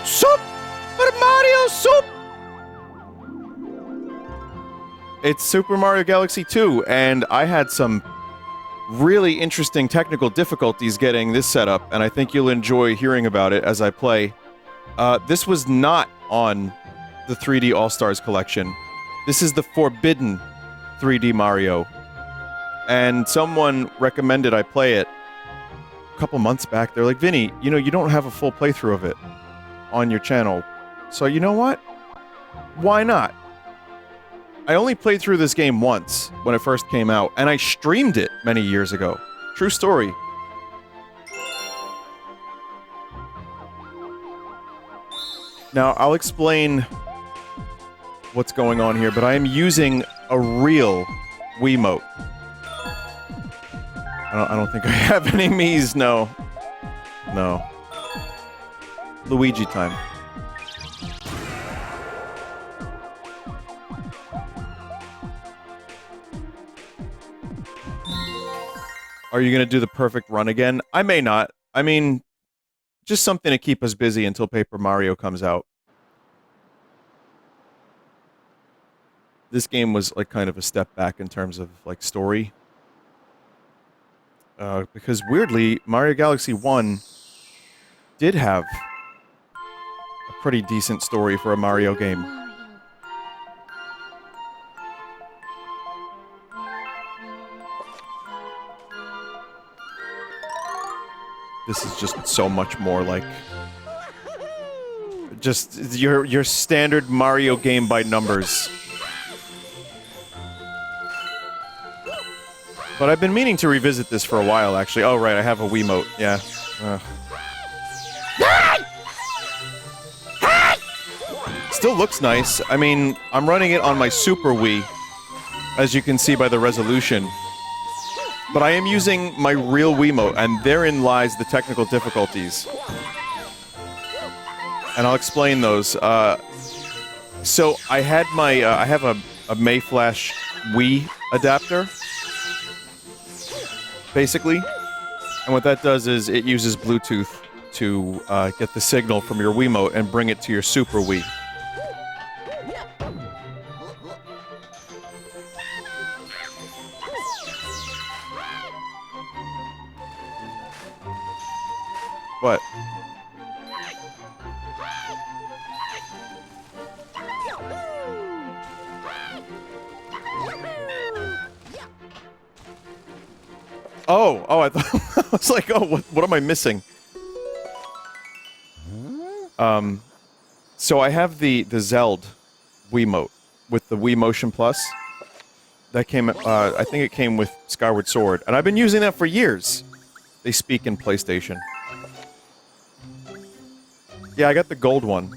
Super Mario Soup! It's Super Mario Galaxy 2, and I had some really interesting technical difficulties getting this set up, and I think you'll enjoy hearing about it as I play. This was not on the 3D All-Stars collection. This is the forbidden 3D Mario. And someone recommended I play it a couple months back. They're like, Vinny, you know, you don't have a full playthrough of it on your channel. So you know what? Why not? I only played through this game once when it first came out, and I streamed it many years ago. True story. Now, I'll explain what's going on here, but I am using a real Wiimote. I don't think I have any Mii's, no. No. Luigi time. Are you gonna do the perfect run again? I may not. I mean, just something to keep us busy until Paper Mario comes out. This game was, like, kind of a step back in terms of, like, story. Because, weirdly, Mario Galaxy 1 did have a pretty decent story for a Mario game. This is just so much more like... just your standard Mario game by numbers. But I've been meaning to revisit this for a while, actually. Oh, right, I have a Wiimote. Yeah. Still looks nice. I mean, I'm running it on my Super Wii, as you can see by the resolution. But I am using my real Wiimote, and therein lies the technical difficulties. And I'll explain those. So I had my, I have a Mayflash Wii adapter, basically. And what that does is it uses Bluetooth to get the signal from your Wiimote and bring it to your Super Wii. What? Oh, I thought I was like, oh, what am I missing? So I have the Zeld Wiimote with the Wii Motion Plus. That came, I think it came with Skyward Sword, and I've been using that for years. They speak in PlayStation. Yeah, I got the gold one.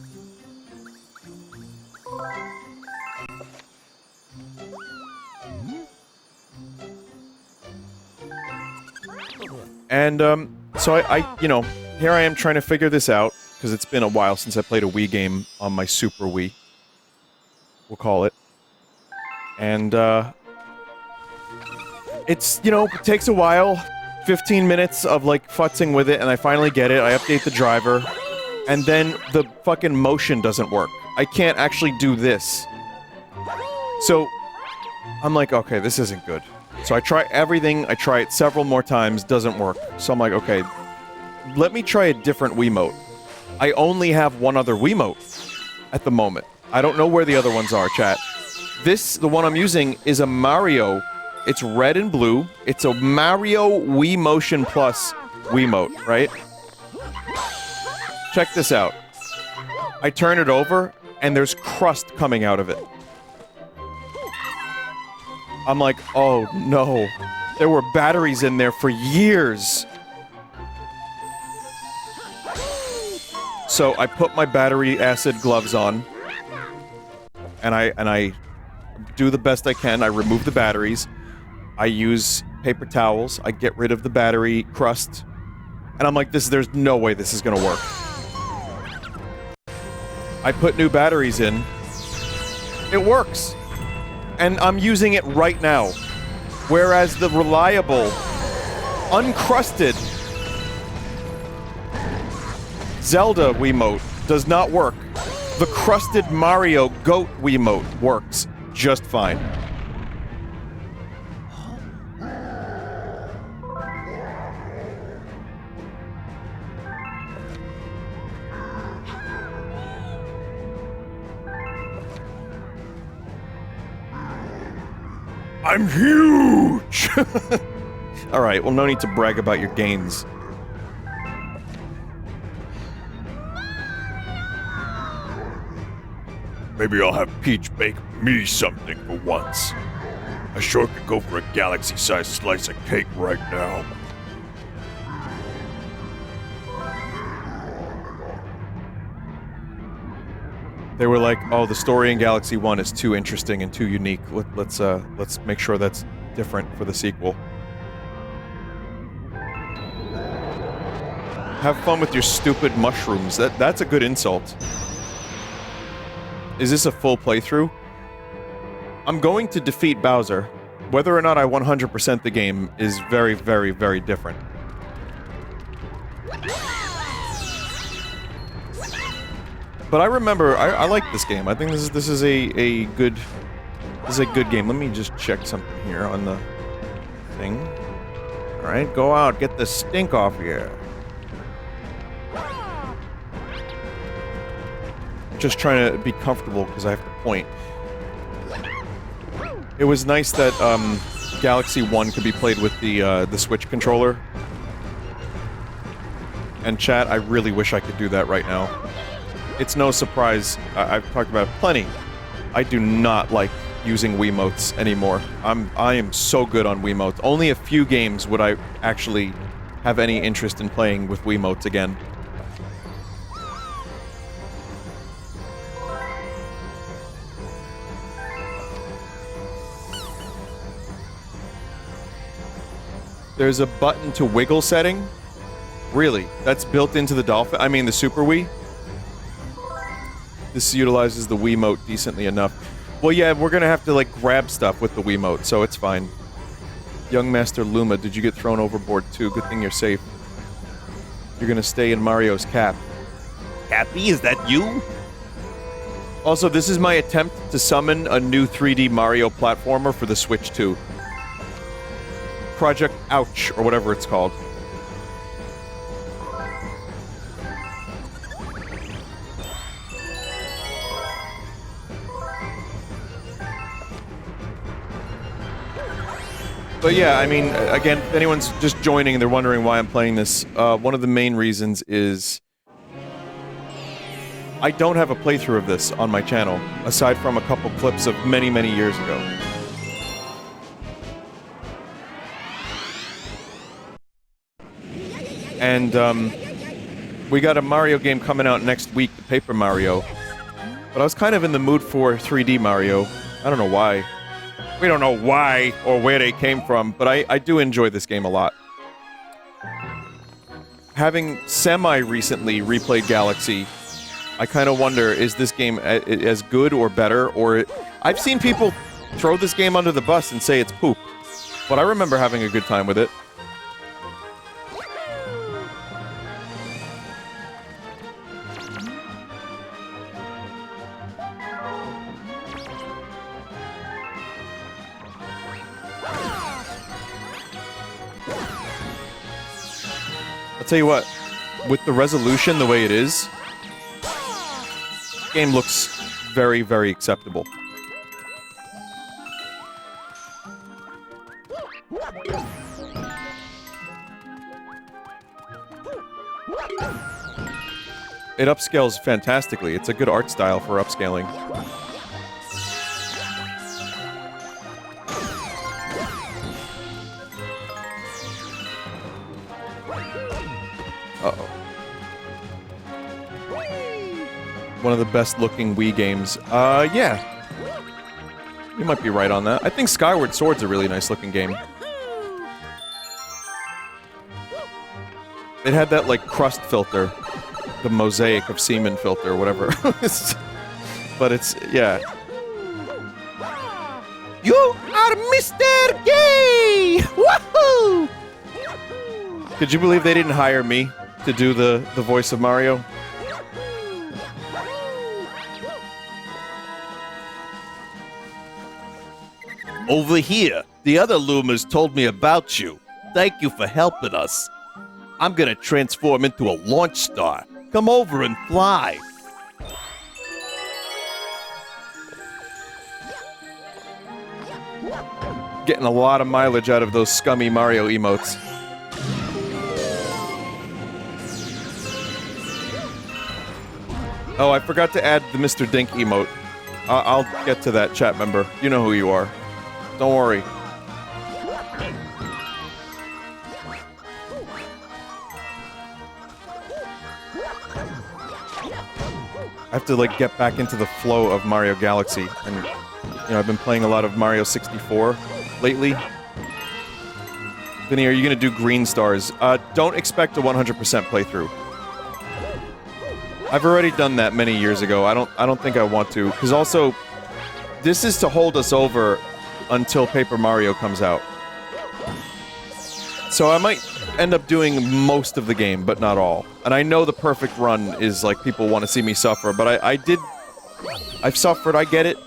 And, so I, you know, here I am trying to figure this out, because it's been a while since I played a Wii game on my Super Wii. We'll call it. And, it's, you know, it takes a while. 15 minutes of, like, futzing with it, and I finally get it. I update the driver. And then the fucking motion doesn't work. I can't actually do this. So, I'm like, okay, this isn't good. So I try everything, I try it several more times, doesn't work. So I'm like, okay, let me try a different Wiimote. I only have one other Wiimote at the moment. I don't know where the other ones are, chat. This, the one I'm using, is a Mario. It's red and blue. It's a Mario Wii Motion Plus Wiimote, right? Check this out. I turn it over, and there's crust coming out of it. I'm like, oh no. There were batteries in there for years. So I put my battery acid gloves on, and I do the best I can. I remove the batteries. I use paper towels. I get rid of the battery crust. And I'm like, there's no way this is gonna work. I put new batteries in. It works. And I'm using it right now. Whereas the reliable, uncrusted Zelda Wiimote does not work. The crusted Mario Goat Wiimote works just fine. I'm huge! Alright, well, no need to brag about your gains. Maybe I'll have Peach bake me something for once. I sure could go for a galaxy-sized slice of cake right now. They were like, oh, the story in Galaxy 1 is too interesting and too unique. Let's make sure that's different for the sequel. Have fun with your stupid mushrooms. That's a good insult. Is this a full playthrough? I'm going to defeat Bowser. Whether or not I 100% the game is very, very, very different. But I remember, I like this game. I think this is a good game. Let me just check something here on the thing. All right, go out, get the stink off here. I'm just trying to be comfortable because I have to point. It was nice that Galaxy 1 could be played with the Switch controller. And chat, I really wish I could do that right now. It's no surprise, I've talked about it plenty. I do not like using Wiimotes anymore. I am so good on Wiimotes. Only a few games would I actually have any interest in playing with Wiimotes again. There's a button to wiggle setting? Really? That's built into the Dolphin? I mean, the Super Wii? This utilizes the Wiimote decently enough. Well, yeah, we're gonna have to, like, grab stuff with the Wiimote, so it's fine. Young Master Luma, did you get thrown overboard too? Good thing you're safe. You're gonna stay in Mario's cap. Cappy, is that you? Also, this is my attempt to summon a new 3D Mario platformer for the Switch 2. Project Ouch, or whatever it's called. But yeah, I mean, again, if anyone's just joining and they're wondering why I'm playing this, one of the main reasons is I don't have a playthrough of this on my channel, aside from a couple clips of many, many years ago. And, we got a Mario game coming out next week, Paper Mario. But I was kind of in the mood for 3D Mario. I don't know why. We don't know why or where they came from, but I do enjoy this game a lot. Having semi-recently replayed Galaxy, I kind of wonder, is this game as good or better, or... I've seen people throw this game under the bus and say it's poop, but I remember having a good time with it. I'll tell you what, with the resolution the way it is, the game looks very, very acceptable. It upscales fantastically. It's a good art style for upscaling. Uh-oh. One of the best looking Wii games. Yeah. You might be right on that. I think Skyward Sword's a really nice looking game. It had that, like, crust filter. The mosaic of semen filter, or whatever. But it's, yeah. You are Mr. Gay! Woohoo! Could you believe they didn't hire me to do the voice of Mario? Over here, the other Loomers told me about you. Thank you for helping us. I'm gonna transform into a launch star. Come over and fly. Getting a lot of mileage out of those scummy Mario emotes. Oh, I forgot to add the Mr. Dink emote. I'll get to that, chat member. You know who you are. Don't worry. I have to, like, get back into the flow of Mario Galaxy, and, you know, I've been playing a lot of Mario 64 lately. Vinny, are you gonna do green stars? Don't expect a 100% playthrough. I've already done that many years ago. I don't think I want to, because also, this is to hold us over until Paper Mario comes out. So I might end up doing most of the game, but not all. And I know the perfect run is, like, people want to see me suffer, but I've suffered, I get it.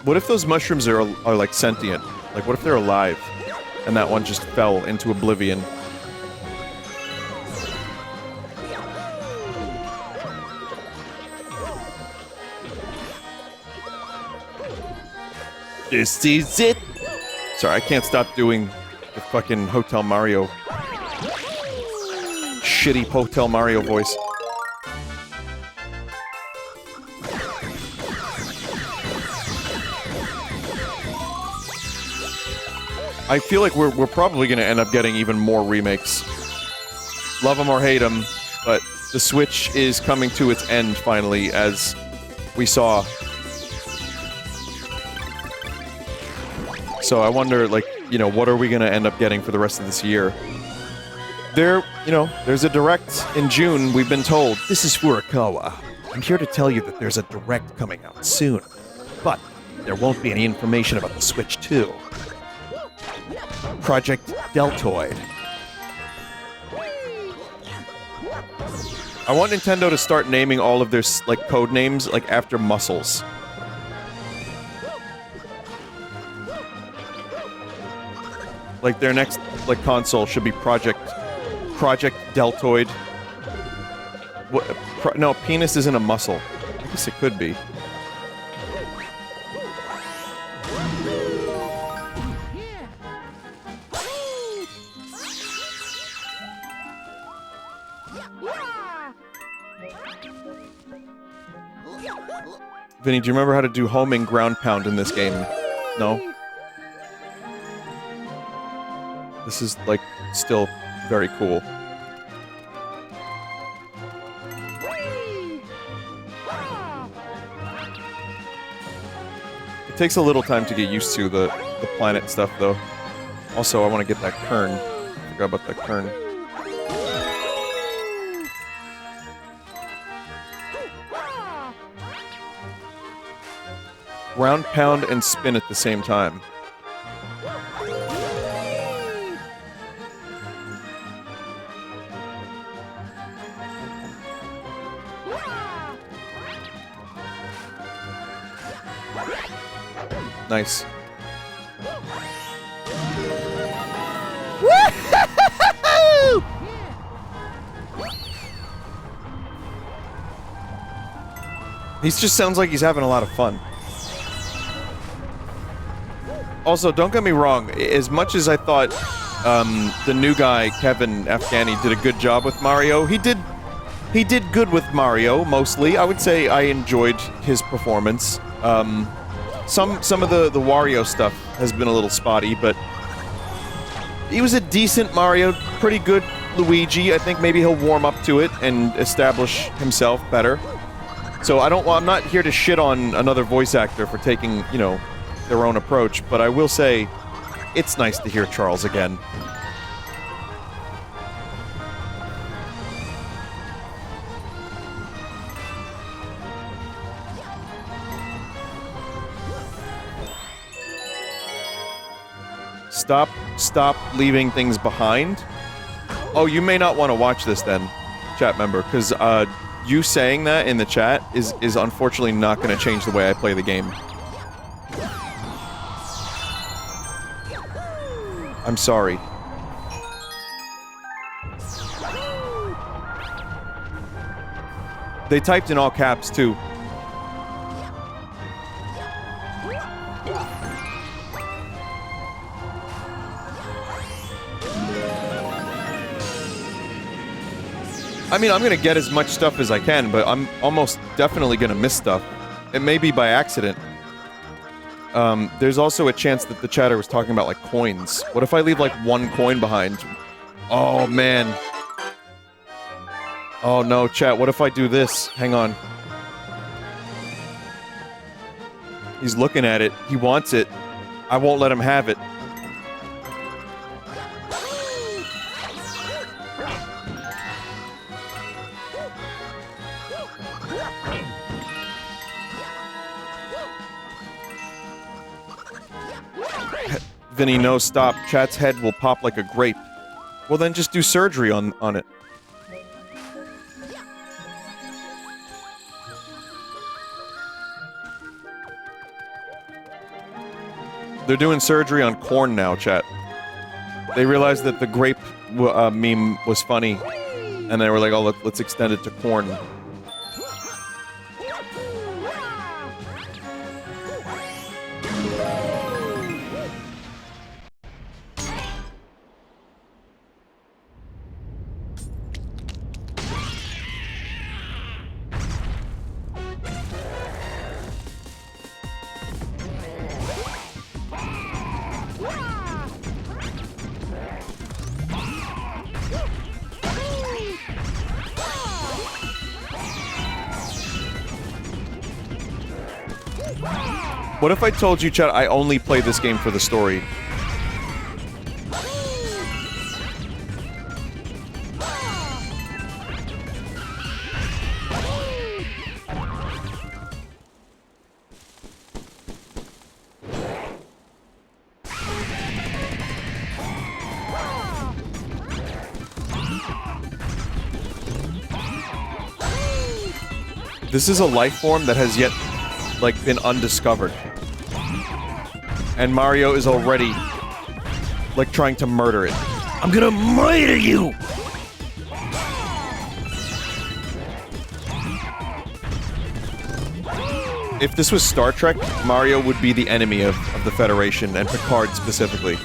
What if those mushrooms are like sentient? Like, what if they're alive? And that one just fell into oblivion. This is it! Sorry, I can't stop doing the fucking Hotel Mario. Shitty Hotel Mario voice. I feel like we're probably gonna end up getting even more remakes. Love them or hate them, but the Switch is coming to its end finally, as we saw. So I wonder, like, you know, what are we gonna end up getting for the rest of this year? There's a Direct in June, we've been told. This is Furukawa. I'm here to tell you that there's a Direct coming out soon. But there won't be any information about the Switch 2. Project Deltoid. I want Nintendo to start naming all of their, like, code names, like, after muscles. Like, their next, like, console should be Project Deltoid. What? No, penis isn't a muscle. I guess it could be. Vinny, do you remember how to do homing ground pound in this game? No? This is, like, still very cool. It takes a little time to get used to the planet stuff, though. Also, I want to get that kern. I forgot about that kern. Ground pound and spin at the same time. Nice. Woo-hoo-hoo-hoo! He just sounds like he's having a lot of fun. Also, don't get me wrong, as much as I thought the new guy, Kevin Afghani, did a good job with Mario, he did good with Mario, mostly. I would say I enjoyed his performance. Some of the Wario stuff has been a little spotty, but he was a decent Mario, pretty good Luigi. I think maybe he'll warm up to it and establish himself better. So I'm not here to shit on another voice actor for taking, you know, their own approach, but I will say, it's nice to hear Charles again. Stop leaving things behind. Oh, you may not want to watch this then, chat member, because you saying that in the chat is unfortunately not going to change the way I play the game. I'm sorry. They typed in all caps, too. I mean, I'm gonna get as much stuff as I can, but I'm almost definitely gonna miss stuff. It may be by accident. There's also a chance that the chatter was talking about, like, coins. What if I leave, like, one coin behind? Oh, man. Oh, no, chat, what if I do this? Hang on. He's looking at it. He wants it. I won't let him have it. Vinny, no, stop. Chat's head will pop like a grape. Well, then just do surgery on it. They're doing surgery on corn now, chat. They realized that the grape meme was funny, and they were like, oh, let's extend it to corn. What if I told you, chat, I only play this game for the story? This is a life form that has yet, like, been undiscovered. And Mario is already, like, trying to murder it. I'm gonna murder you! If this was Star Trek, Mario would be the enemy of the Federation, and Picard specifically.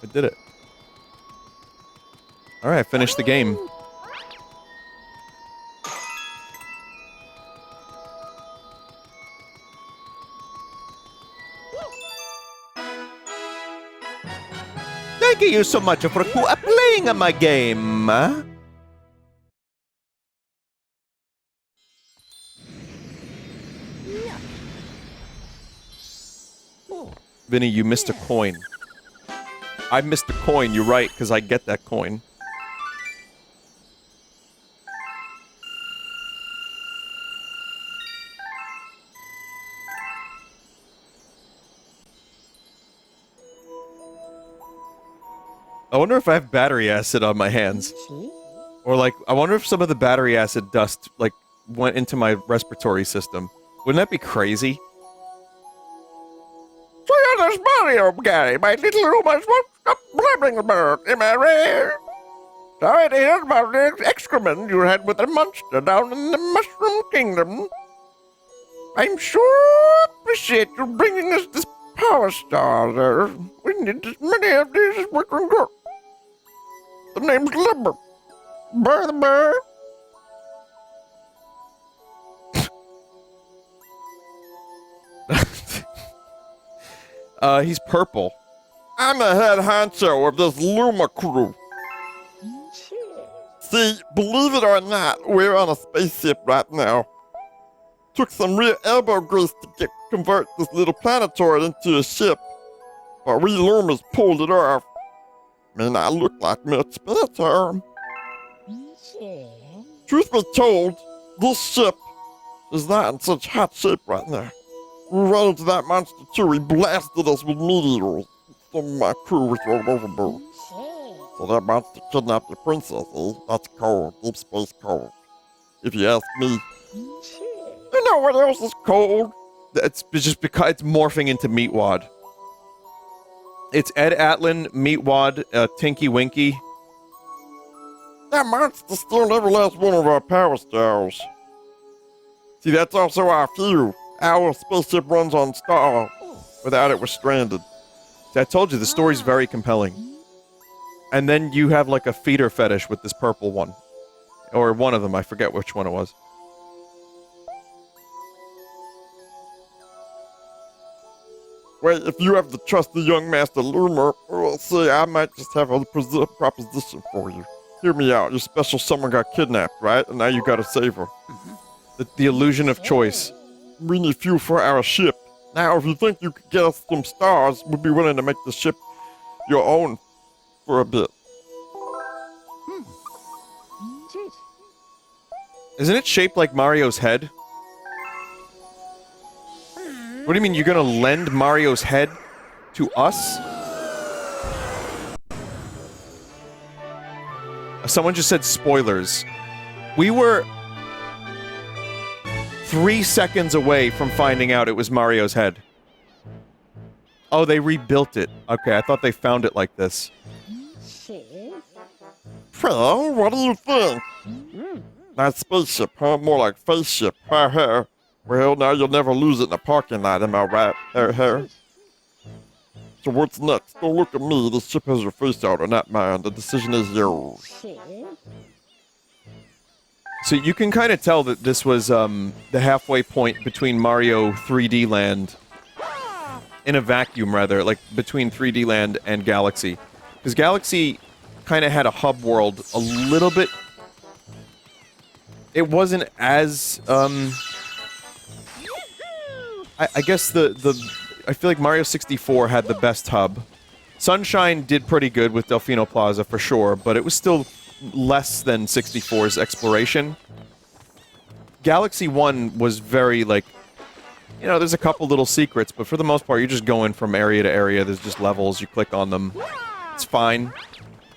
I did it. Alright, finished the game. Thank you so much for playing my game. Vinny, you missed a coin. I missed a coin, you're right, because I get that coin. I wonder if I have battery acid on my hands. Or, like, I wonder if some of the battery acid dust, like, went into my respiratory system. Wouldn't that be crazy? So you're this Mario guy, my little rumors won't stop blabbing about, am I right? Sorry to hear about the excrement you had with the monster down in the Mushroom Kingdom. I'm sure appreciate you bringing us this power star there. We need as many of these as we can get. The name's Limber. Burr the Burr. He's purple. I'm the head honcho of this Luma crew. See, believe it or not, we're on a spaceship right now. Took some real elbow grease to get convert this little planetoid into a ship, but we Loomis pulled it off. May not look like much, but that's our. Truth be told, this ship is not in such hot shape right now. We ran into that monster too. He blasted us with meteors. Some of my crew was thrown overboard. So that monster kidnapped the princess, eh? That's cold. Deep space cold. If you ask me. You know what else is cold? It's just because it's morphing into Meatwad. It's Ed Atlin, Meatwad, Tinky Winky. That monster stole every last one of our power stars. See, that's also our fuel. Our spaceship runs on star. Without it, we're stranded. See, I told you, the story's very compelling. And then you have like a feeder fetish with this purple one. Or one of them, I forget which one it was. Well, if you have to trust the young Master Loomer, we'll see, I might just have a proposition for you. Hear me out. Your special someone got kidnapped, right? And now you gotta save her. The illusion of choice. We need fuel for our ship. Now, if you think you could get us some stars, we'd be willing to make the ship your own for a bit. Isn't it shaped like Mario's head? What do you mean, you're gonna lend Mario's head to us? Someone just said spoilers. We were 3 seconds away from finding out it was Mario's head. Oh, they rebuilt it. Okay, I thought they found it like this. Well, what do you think? Not spaceship, huh? More like face ship. Ha ha. Well, now you'll never lose it in a parking lot, am I right? Ha. So what's next? Don't look at me. This ship has your face out, or not mine. The decision is yours. So you can kind of tell that this was the halfway point between Mario 3D Land, in a vacuum rather, like between 3D Land and Galaxy. Because Galaxy kind of had a hub world a little bit. It wasn't as, I guess I feel like Mario 64 had the best hub. Sunshine did pretty good with Delfino Plaza for sure, but it was still less than 64's exploration. Galaxy 1 was very, like, you know, there's a couple little secrets, but for the most part, you're just going from area to area. There's just levels. You click on them. It's fine.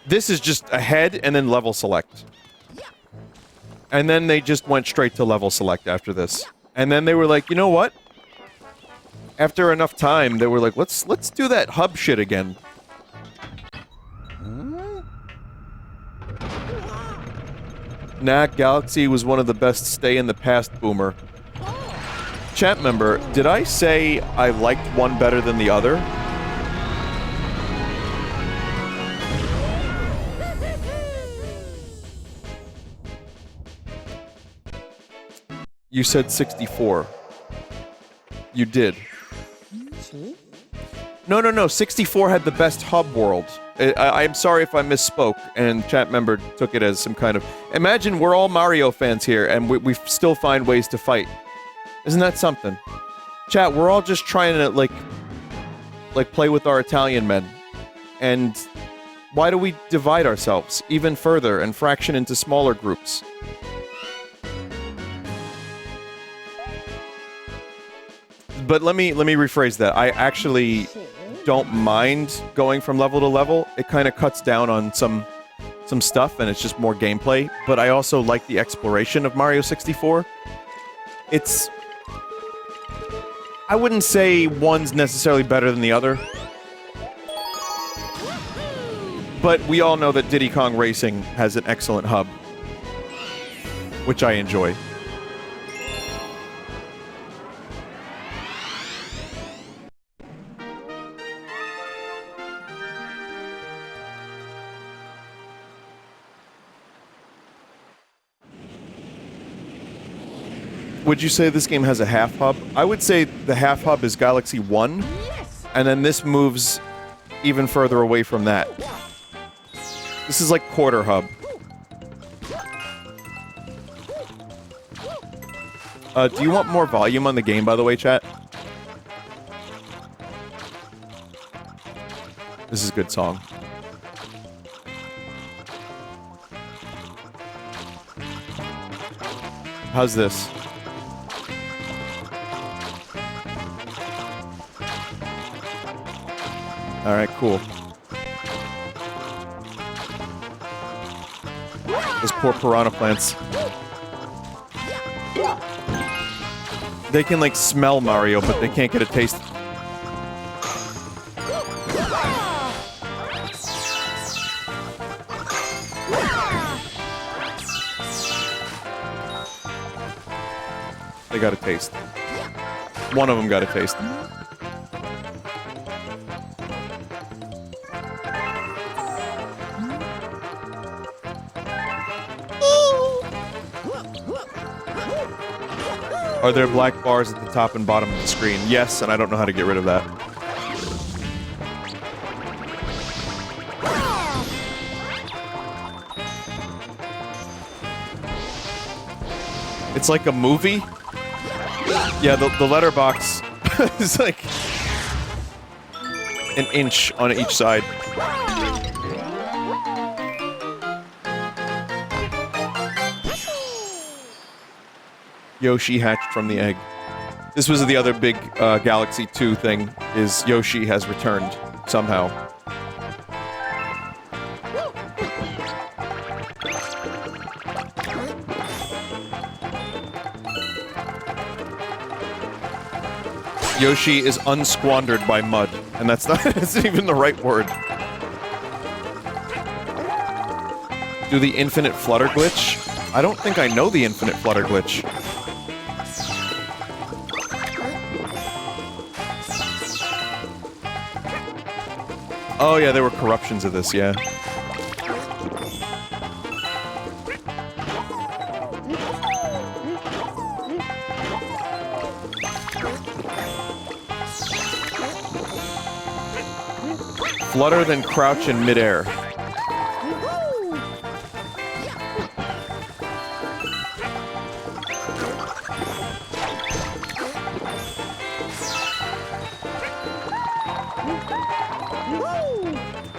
This is just ahead and then level select. And then they just went straight to level select after this. And then they were like, you know what? After enough time, they were like, let's do that hub shit again. Nah, Galaxy was one of the best stay-in-the-past boomer. Chat member, did I say I liked one better than the other? You said 64. You did. No, 64 had the best hub world. I'm sorry if I misspoke, and chat member took it as some kind of... Imagine we're all Mario fans here, and we still find ways to fight. Isn't that something? Chat, we're all just trying to, like play with our Italian men. And why do we divide ourselves even further and fraction into smaller groups? But let me rephrase that. I actually don't mind going from level to level. It kind of cuts down on some stuff, and it's just more gameplay. But I also like the exploration of Mario 64. It's... I wouldn't say one's necessarily better than the other. But we all know that Diddy Kong Racing has an excellent hub, which I enjoy. Would you say this game has a half hub? I would say the half hub is Galaxy 1, and then this moves even further away from that. This is like quarter hub. Do you want more volume on the game, by the way, chat? This is a good song. How's this? Alright, cool. Those poor piranha plants. They can, like, smell Mario, but they can't get a taste. They got a taste. One of them got a taste. Are there black bars at the top and bottom of the screen? Yes, and I don't know how to get rid of that. It's like a movie. Yeah, the letterbox is like an inch on each side. Yoshi hatched from the egg. This was the other big Galaxy 2 thing, is Yoshi has returned somehow. Yoshi is unsquandered by mud, and that's not that's not even the right word. Do the infinite flutter glitch? I don't think I know the infinite flutter glitch. Oh yeah, there were corruptions of this, yeah. Flutter, then crouch in midair.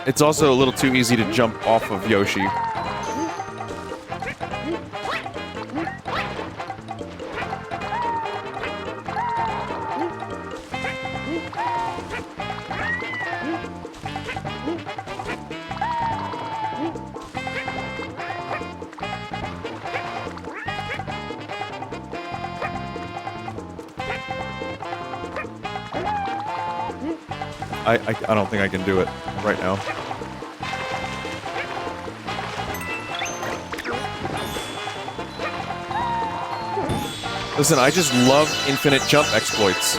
It's also a little too easy to jump off of Yoshi. I don't think I can do it right now. Listen, I just love infinite jump exploits.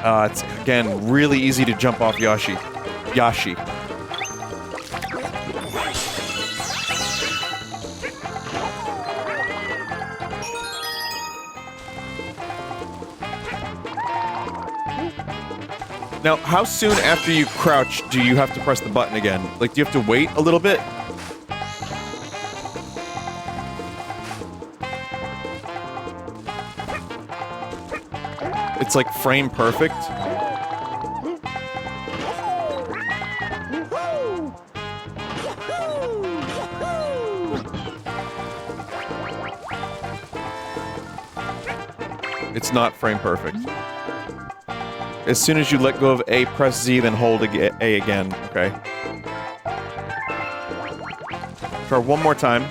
It's, again, really easy to jump off Yoshi. Now, how soon after you crouch do you have to press the button again? Like, do you have to wait a little bit? It's like frame perfect. It's not frame perfect. As soon as you let go of A, press Z, then hold A again. Okay. Try one more time.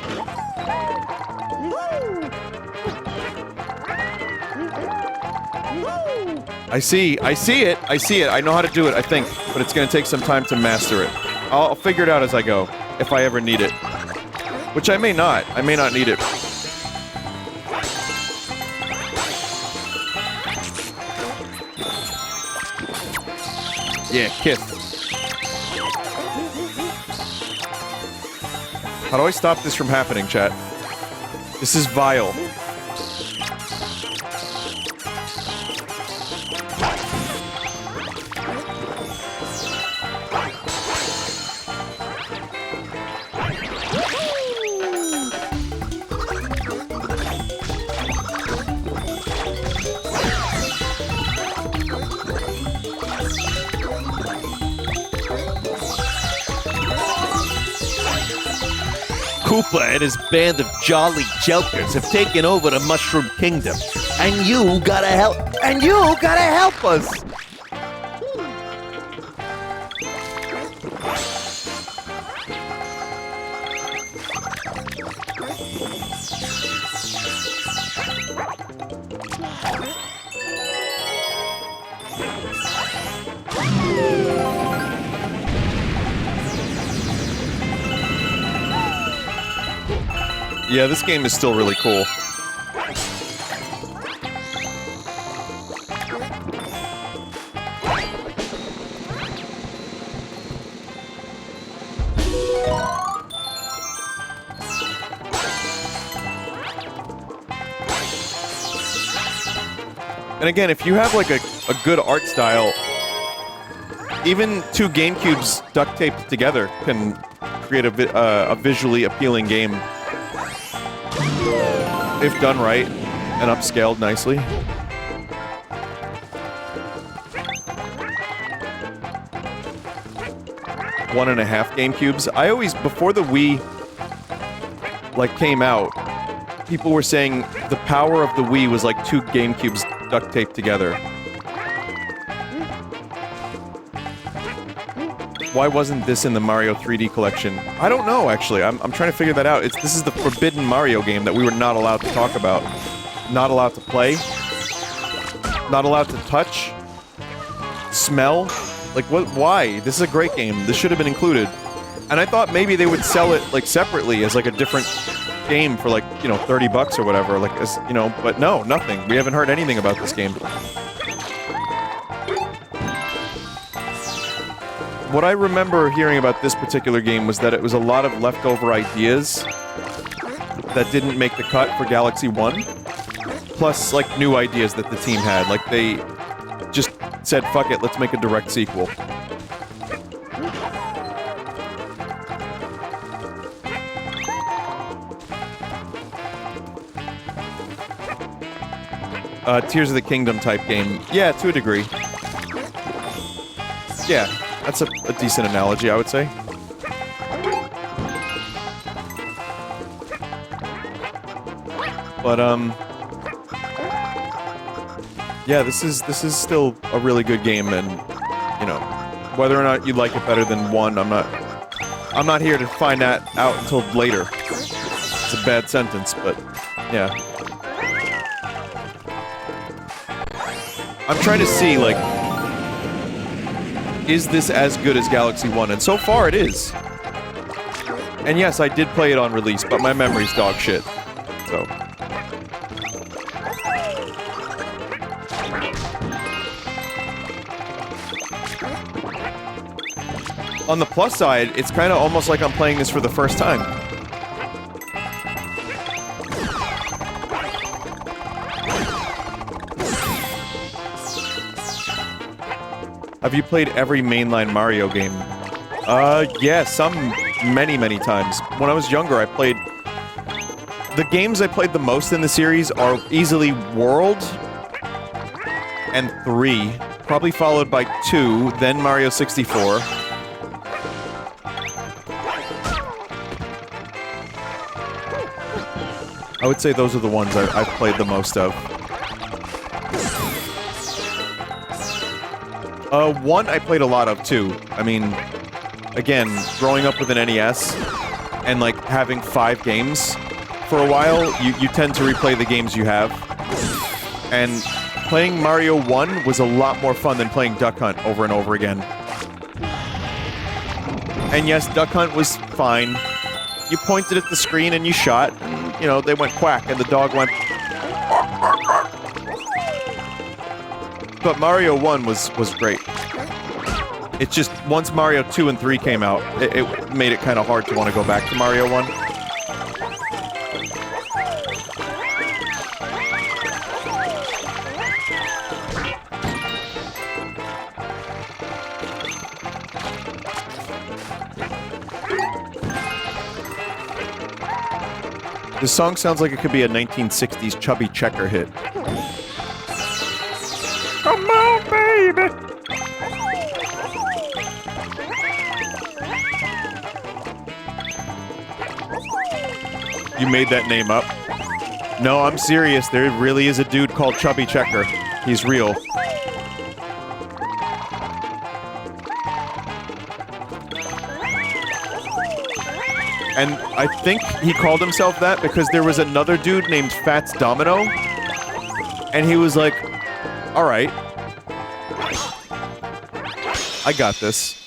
I see it. I see it. I know how to do it, I think. But it's gonna take some time to master it. I'll figure it out as I go. If I ever need it. Which I may not. I may not need it. Yeah, kiss. How do I stop this from happening, chat? This is vile. Koopa and his band of jolly jokers have taken over the Mushroom Kingdom. And you gotta help us! Yeah, this game is still really cool. And again, if you have like a good art style, even two GameCubes duct taped together can create a visually appealing game. If done right and upscaled nicely. 1.5 GameCubes. I always, before the Wii like came out, people were saying the power of the Wii was like 2 GameCubes duct taped together. Why wasn't this in the Mario 3D collection? I don't know, actually. I'm trying to figure that out. This is the forbidden Mario game that we were not allowed to talk about. Not allowed to play. Not allowed to touch. Smell. Like, what? Why? This is a great game. This should have been included. And I thought maybe they would sell it, like, separately as, like, a different game for, like, you know, 30 bucks or whatever. Like, as, you know, but no, nothing. We haven't heard anything about this game. What I remember hearing about this particular game was that it was a lot of leftover ideas that didn't make the cut for Galaxy 1, plus, like, new ideas that the team had. Like, they just said, fuck it, let's make a direct sequel. Tears of the Kingdom type game. Yeah, to a degree. Yeah. That's a decent analogy, I would say. But, yeah, this is still a really good game, and, you know, whether or not you like it better than 1, I'm not here to find that out until later. It's a bad sentence, but, yeah. I'm trying to see, like, is this as good as Galaxy 1? And so far it is. And yes, I did play it on release, but my memory's dog shit. So. On the plus side, it's kind of almost like I'm playing this for the first time. Have you played every mainline Mario game? Yeah, many times. When I was younger, I played... The games I played the most in the series are easily World and 3, probably followed by 2, then Mario 64. I would say those are the ones I've played the most of. 1 I played a lot of, too. I mean, again, growing up with an NES and, like, having 5 games for a while, you tend to replay the games you have. And playing Mario 1 was a lot more fun than playing Duck Hunt over and over again. And yes, Duck Hunt was fine. You pointed at the screen and you shot, and, you know, they went quack, and the dog went... But Mario 1 was great. It's just, once Mario 2 and 3 came out, it made it kind of hard to want to go back to Mario 1. This song sounds like it could be a 1960s chubby checker hit. Come on, baby! You made that name up. No, I'm serious. There really is a dude called Chubby Checker. He's real. And I think he called himself that because there was another dude named Fats Domino. And he was like, alright. I got this.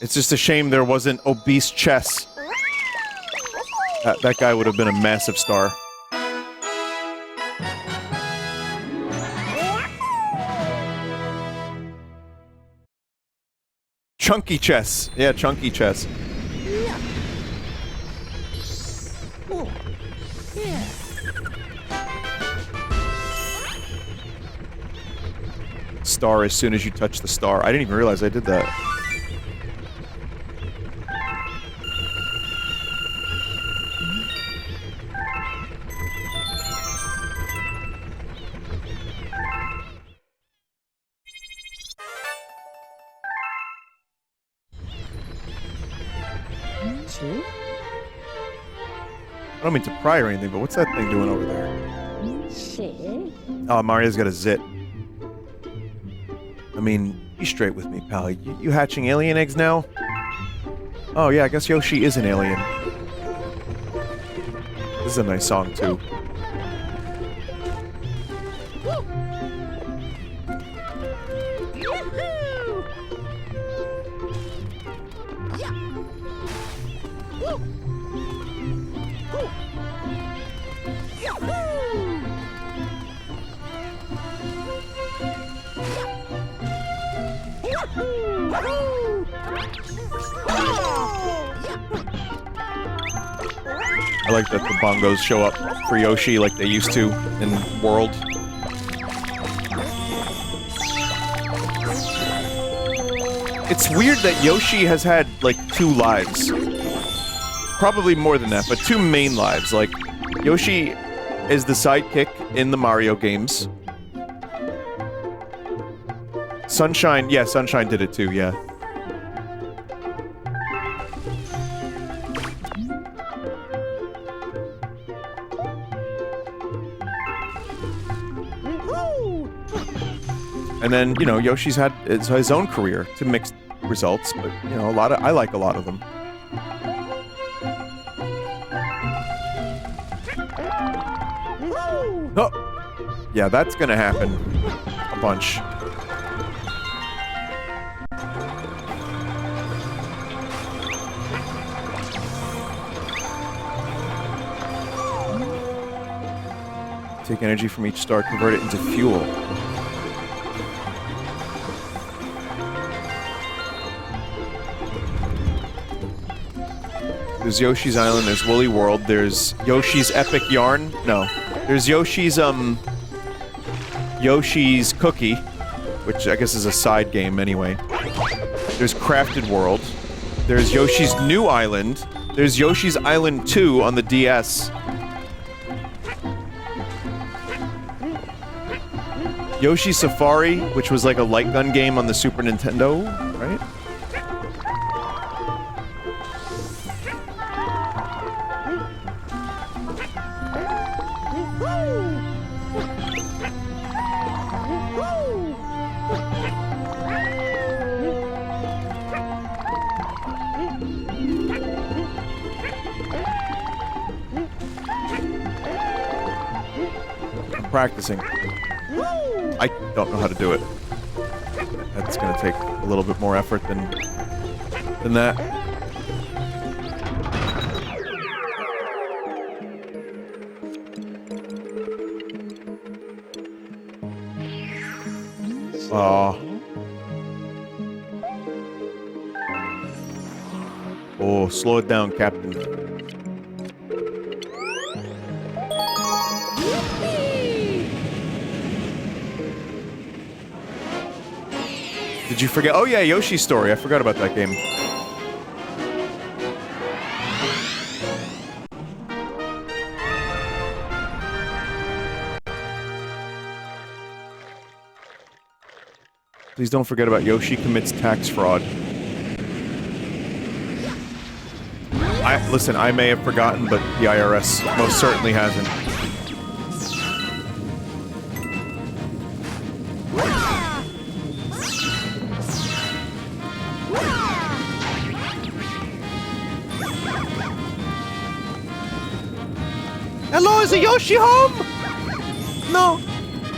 It's just a shame there wasn't Obese Chess. That guy would have been a massive star. Chunky Chess. Yeah, Chunky Chess. Star as soon as you touch the star. I didn't even realize I did that. I don't mean to pry or anything, but what's that thing doing over there? Oh, Mario's got a zit. I mean, be straight with me, pal. You hatching alien eggs now? Oh yeah, I guess Yoshi is an alien. This is a nice song, too. I like that the bongos show up for Yoshi like they used to in World. It's weird that Yoshi has had, like, 2 lives. Probably more than that, but 2 main lives. Like, Yoshi is the sidekick in the Mario games. Sunshine, yeah, Sunshine did it too, yeah. And then, you know, Yoshi's had his own career to mixed results, but, you know, I like a lot of them. Oh! Yeah, that's gonna happen. A bunch. Take energy from each star, convert it into fuel. There's Yoshi's Island, there's Woolly World, there's Yoshi's Epic Yarn. No. There's Yoshi's Cookie, which I guess is a side game anyway. There's Crafted World. There's Yoshi's New Island. There's Yoshi's Island 2 on the DS. Yoshi Safari, which was like a light gun game on the Super Nintendo, right? I'm practicing. I don't know how to do it. That's gonna take a little bit more effort than that. Aw. Oh, slow it down, Captain. Did you forget? Oh yeah, Yoshi's Story. I forgot about that game. Please don't forget about Yoshi commits tax fraud. Listen, I may have forgotten, but the IRS most certainly hasn't. Hello, is Yoshi home? No.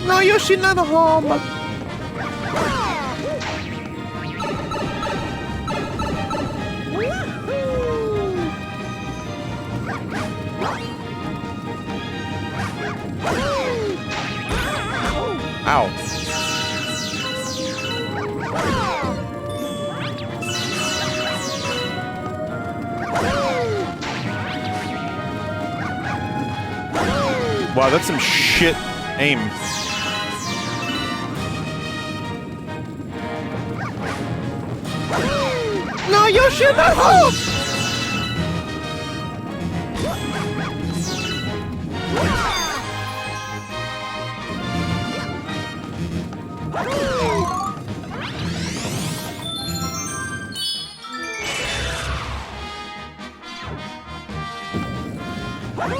No, Yoshi not home. Ow. Wow, that's some shit aim. No, Yoshi not home.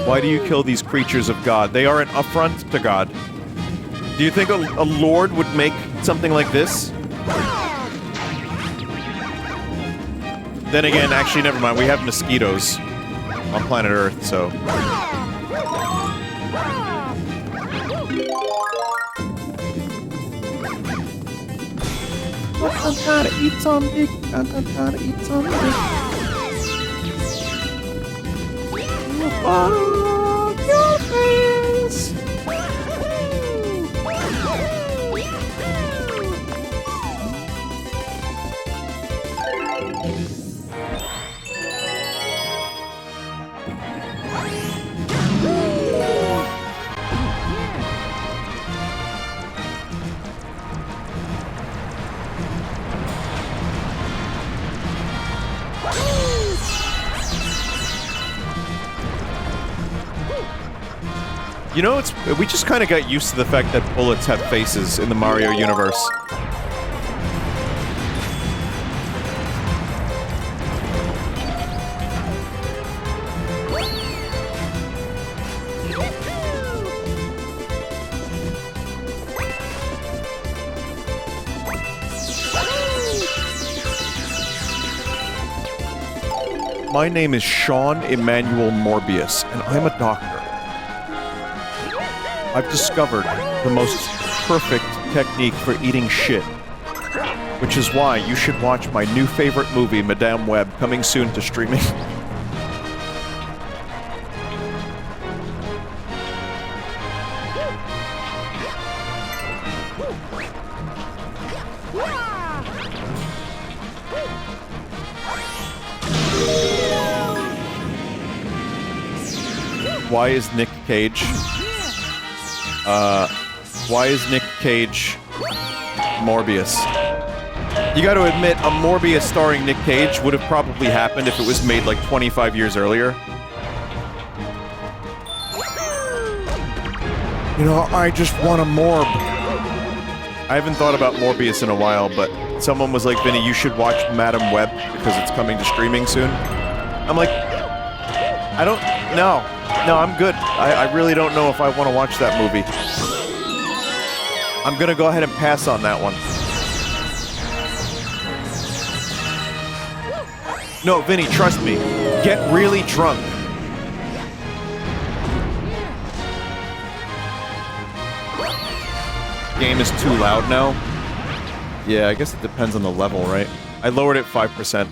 Why do you kill these creatures of God? They are an affront to God. Do you think a lord would make something like this? Then again, actually, never mind. We have mosquitoes on planet Earth, so... I'm trying to eat some dick. I'm trying to eat some dick. Fuck your face. You know, we just kind of got used to the fact that bullets have faces in the Mario universe. My name is Sean Emmanuel Morbius, and I'm a doctor. I've discovered the most perfect technique for eating shit, which is why you should watch my new favorite movie, Madame Web, coming soon to streaming. Why is Nick Cage Morbius? You gotta admit, a Morbius starring Nick Cage would have probably happened if it was made like 25 years earlier. You know, I just want a Morb. I haven't thought about Morbius in a while, but someone was like, Vinny, you should watch Madame Web because it's coming to streaming soon. I'm like, I don't... No, I'm good. I really don't know if I want to watch that movie. I'm gonna go ahead and pass on that one. No, Vinny, trust me. Get really drunk. Game is too loud now. Yeah, I guess it depends on the level, right? I lowered it 5%.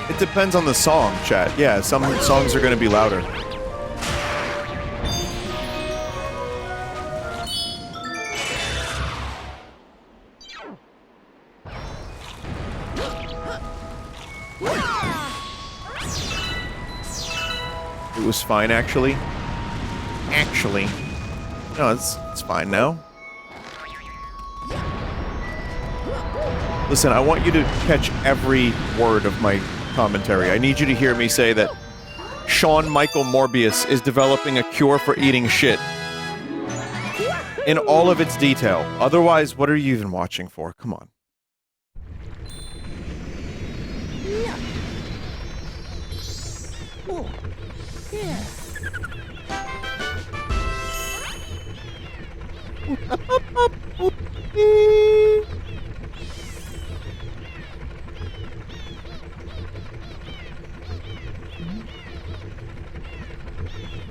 It depends on the song, chat. Yeah, some songs are going to be louder. It was fine, actually. No, it's fine now. Listen, I want you to catch every word of my commentary. I need you to hear me say that Sean Michael Morbius is developing a cure for eating shit. In all of its detail. Otherwise, what are you even watching for? Come on.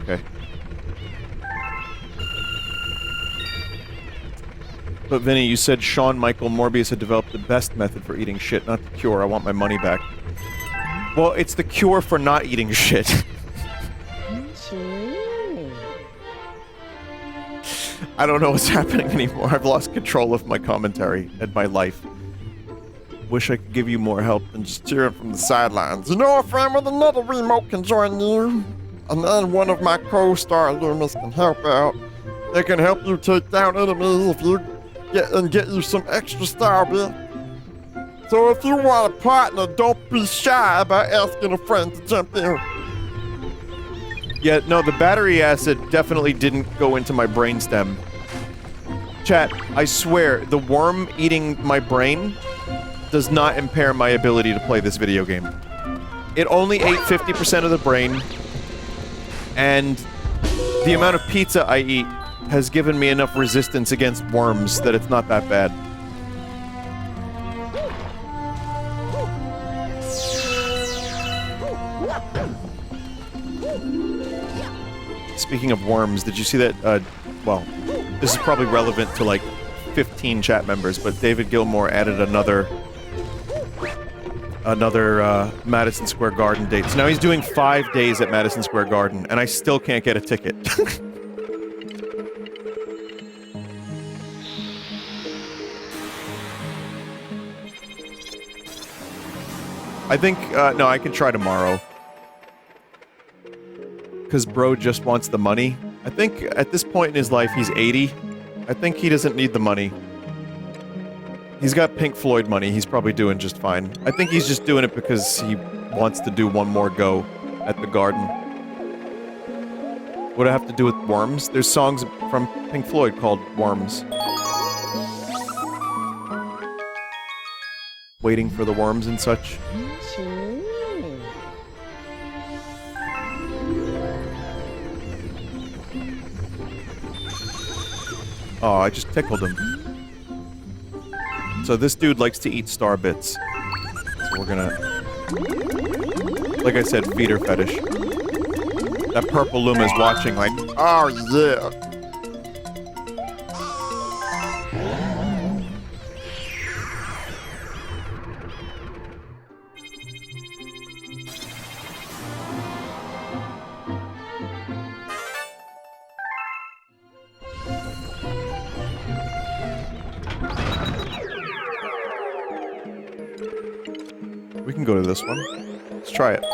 Okay. But Vinny, you said Sean Michael Morbius had developed the best method for eating shit, not the cure. I want my money back. Well, it's the cure for not eating shit. I don't know what's happening anymore. I've lost control of my commentary and my life. Wish I could give you more help than just cheering from the sidelines. You know, a friend with another remote can join you. And then one of my co-star Loomis can help out. They can help you take down enemies if you get you some extra star bit. So if you want a partner, don't be shy about asking a friend to jump in. Yeah, no, the battery acid definitely didn't go into my brainstem. Chat, I swear, the worm eating my brain does not impair my ability to play this video game. It only ate 50% of the brain, and the amount of pizza I eat has given me enough resistance against worms that it's not that bad. Speaking of worms, did you see that, well, this is probably relevant to like 15 chat members, but David Gilmour added another Madison Square Garden date. So now he's doing 5 days at Madison Square Garden, and I still can't get a ticket. I think, no, I can try tomorrow. Because bro just wants the money. I think at this point in his life, he's 80. I think he doesn't need the money. He's got Pink Floyd money. He's probably doing just fine. I think he's just doing it because he wants to do one more go at the garden. What do I have to do with worms? There's songs from Pink Floyd called Worms. Waiting for the worms and such. Oh, I just tickled him. So this dude likes to eat star bits. So we're gonna... Like I said, feeder fetish. That purple Luma is watching like, Oh, yeah. we can go to this one. Let's try it.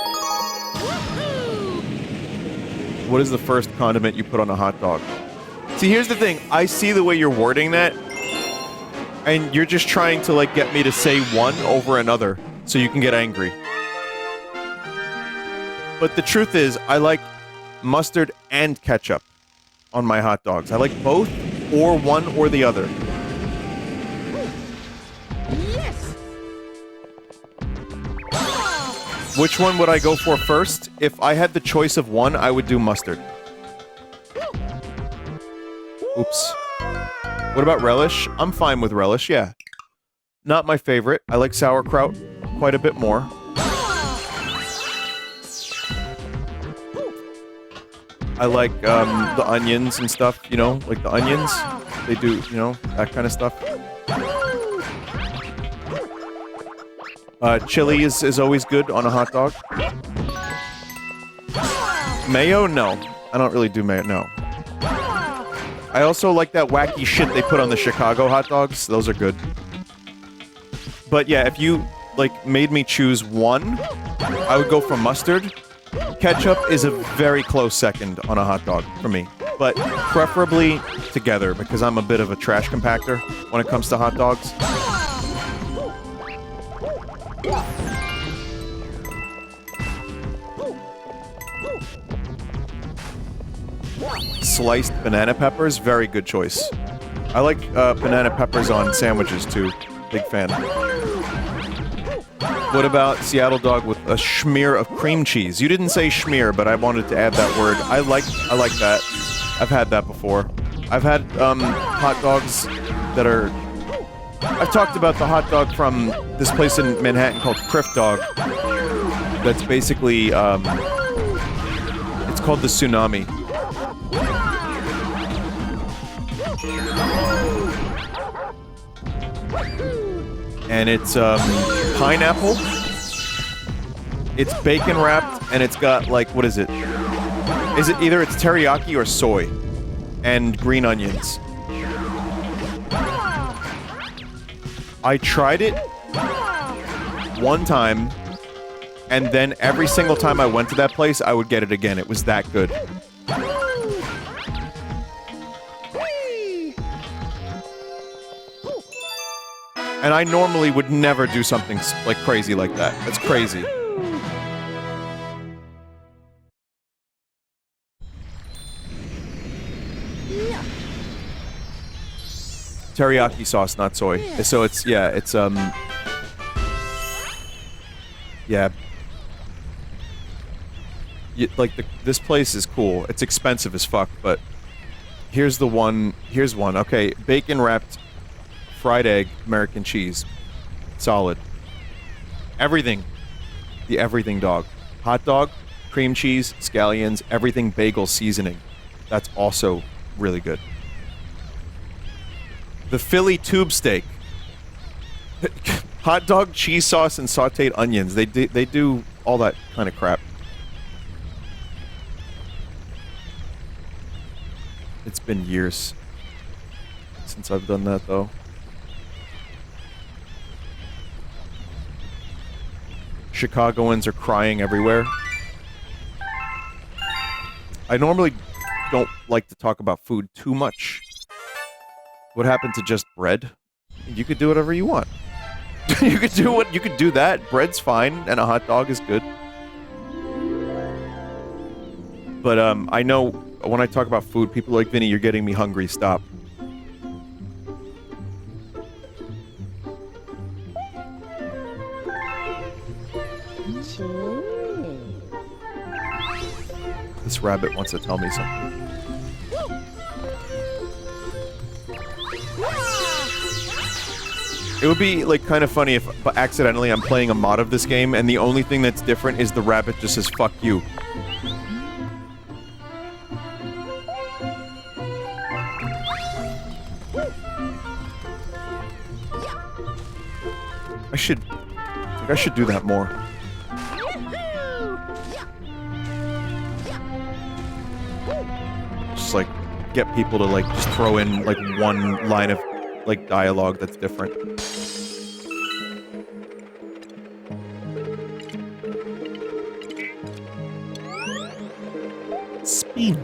What is the first condiment you put on a hot dog? See, here's the thing. I see the way you're wording that, and you're just trying to, like, get me to say one over another so you can get angry. But the truth is, I like mustard and ketchup on my hot dogs. I like both, or one or the other. Which one would I go for first? If I had the choice of one, I would do mustard. Oops. What about relish? I'm fine with relish, yeah. Not my favorite. I like sauerkraut quite a bit more. I like the onions and stuff, you know, like the onions. They do, you know, that kind of stuff. Chili is always good on a hot dog. Mayo? No. I don't really do mayo, no. I also like that wacky shit they put on the Chicago hot dogs. Those are good. But yeah, if you, like, made me choose one, I would go for mustard. Ketchup is a very close second on a hot dog for me. but preferably together because I'm a bit of a trash compactor when it comes to hot dogs. Sliced banana peppers, very good choice. I like banana peppers on sandwiches too. Big fan. What about Seattle dog with a schmear of cream cheese? You didn't say schmear, but I wanted to add that word. I like that. I've had that before. I've had hot dogs that are... I've talked about the hot dog from this place in Manhattan called Criff Dog. That's basically... it's called the Tsunami. And it's pineapple. It's bacon wrapped, and it's got like, what is it? Is it either it's teriyaki or soy, and green onions. I tried it one time, and then every single time I went to that place, I would get it again. It was that good. And I normally would never do something like crazy like that. That's crazy. Teriyaki sauce, not soy. So it's, yeah, it's, yeah. Like, this place is cool. It's expensive as fuck, but here's one. Okay, bacon-wrapped fried egg, American cheese. Solid. Everything. The everything dog. Hot dog, cream cheese, scallions, everything bagel seasoning. That's also really good. The Philly tube steak. Hot dog, cheese sauce, and sauteed onions. They do all that kind of crap. It's been years since I've done that, though. Chicagoans are crying everywhere. I normally don't like to talk about food too much. What happened to just bread? You could do whatever you want. You could do that. Bread's fine, and a hot dog is good. But I know when I talk about food, people are like, Vinny, you're getting me hungry. Stop. This rabbit wants to tell me something. It would be, like, kind of funny if accidentally I'm playing a mod of this game and the only thing that's different is the rabbit just says, fuck you. I should do that more. Just, like, get people to, like, just throw in, like, one line of, like, dialogue that's different. Spin.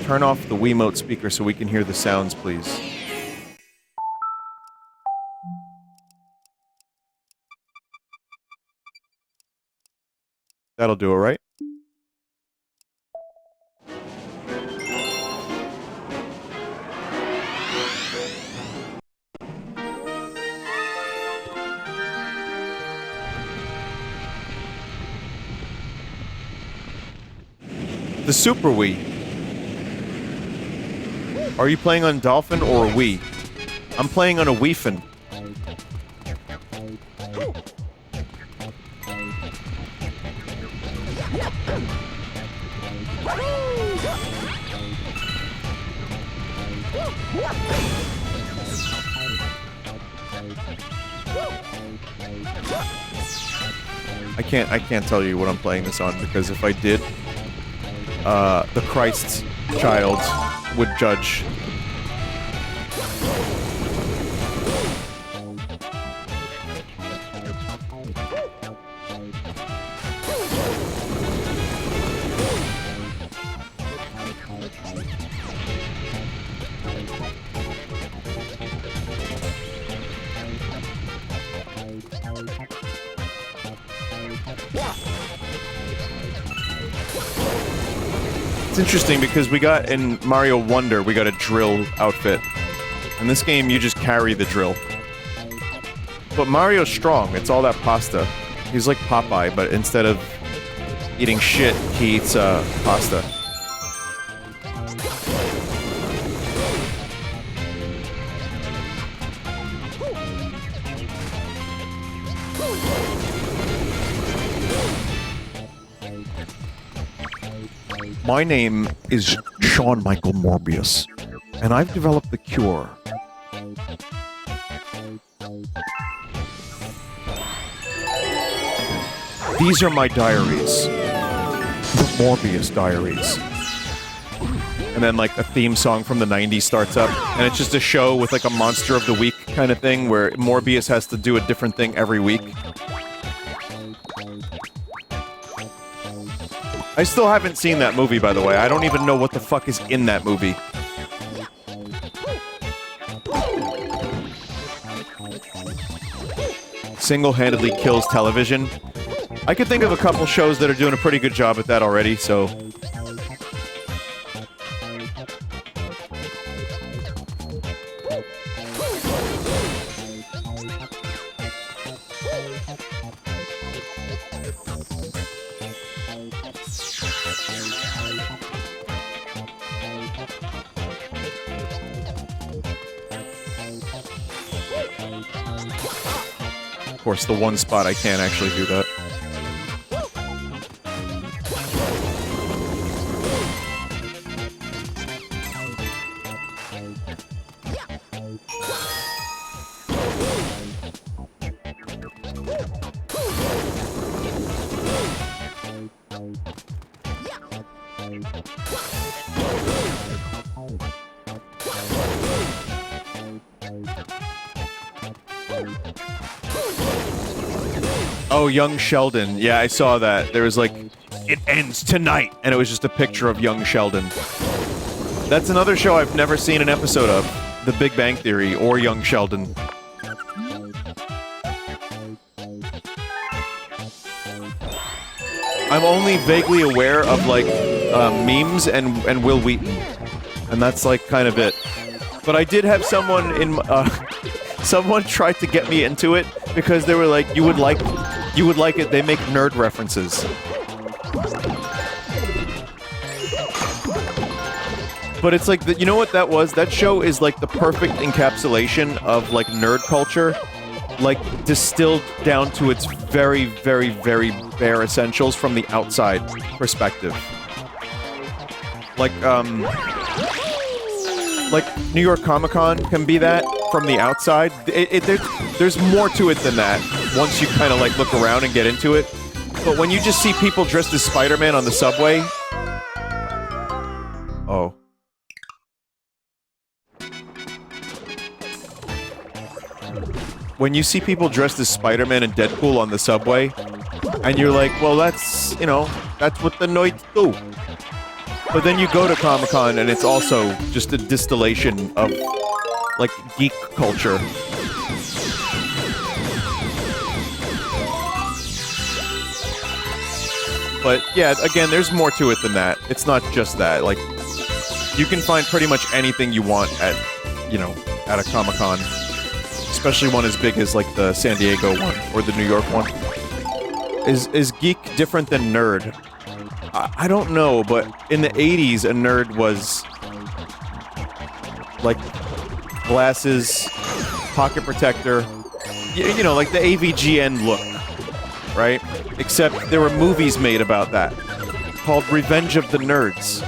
Turn off the Wiimote speaker so we can hear the sounds, please. That'll do it, right? The Super Wii. Are you playing on Dolphin or a Wii? I'm playing on a Wii-fin. I can't tell you what I'm playing this on because if I did, the Christ child would judge. It's interesting because we got in Mario Wonder, we got a drill outfit. In this game, you just carry the drill. But Mario's strong. It's all that pasta. He's like Popeye, but instead of eating shit, he eats pasta. My name is Sean Michael Morbius, and I've developed the cure. These are my diaries. The Morbius diaries. And then, like, a theme song from the 90s starts up, and it's just a show with, like, a Monster of the Week kind of thing, where Morbius has to do a different thing every week. I still haven't seen that movie, by the way. I don't even know what the fuck is in that movie. Single-handedly kills television. I could think of a couple shows that are doing a pretty good job at that already, so... Of course, the one spot I can't actually do that. Oh, Young Sheldon. Yeah, I saw that. There was like, it ends tonight, and it was just a picture of Young Sheldon. That's another show I've never seen an episode of. The Big Bang Theory or Young Sheldon. I'm only vaguely aware of like memes and Will Wheaton, and that's like kind of it. But I did have someone in someone tried to get me into it because they were like, you would like it. They make nerd references. But it's like, you know what that was? That show is like the perfect encapsulation of like nerd culture, like distilled down to its very, very, very bare essentials from the outside perspective. Like New York Comic Con can be that from the outside. There's more to it than that once you kind of like look around and get into it. But when you just see people dressed as Spider-Man on the subway... Oh. When you see people dressed as Spider-Man and Deadpool on the subway, and you're like, well, that's, you know, that's what the nerds do. But then you go to Comic-Con and it's also just a distillation of, like, geek culture. But, yeah, again, there's more to it than that. It's not just that. Like, you can find pretty much anything you want at, you know, at a Comic-Con. Especially one as big as, like, the San Diego one, or the New York one. Is geek different than nerd? I don't know, but in the 80s, a nerd was, like, glasses, pocket protector, you know, like the AVGN look, right? Except there were movies made about that, called Revenge of the Nerds.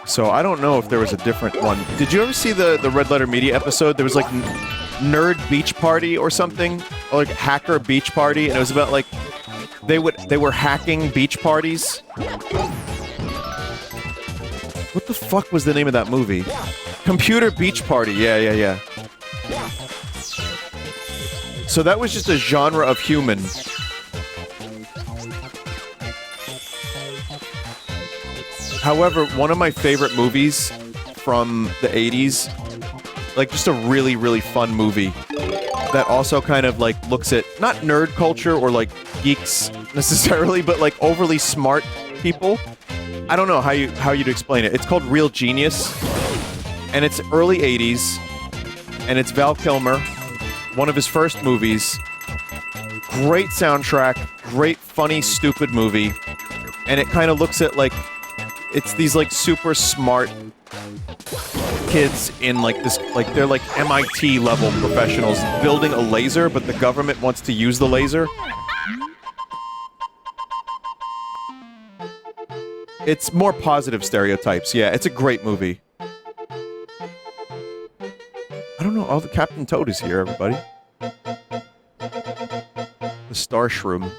So I don't know if there was a different one. Did you ever see the Red Letter Media episode? There was like Nerd Beach Party or something, or like Hacker Beach Party, and it was about like they were hacking beach parties. What the fuck was the name of that movie? Computer Beach Party. Yeah. So that was just a genre of human. However, one of my favorite movies from the 80s Like, just a really, really fun movie that also kind of, like, looks at, not nerd culture or, like, geeks necessarily, but, like, overly smart people. I don't know how you'd explain it. It's called Real Genius, and it's early 80s, and it's Val Kilmer, one of his first movies. Great soundtrack, great, funny, stupid movie, and it kind of looks at, like, it's these, like, super smart kids in, like, this, like, they're, like, MIT-level professionals building a laser, but the government wants to use the laser. It's more positive stereotypes, yeah, it's a great movie. I don't know, oh, the Captain Toad is here, everybody. The Star Shroom.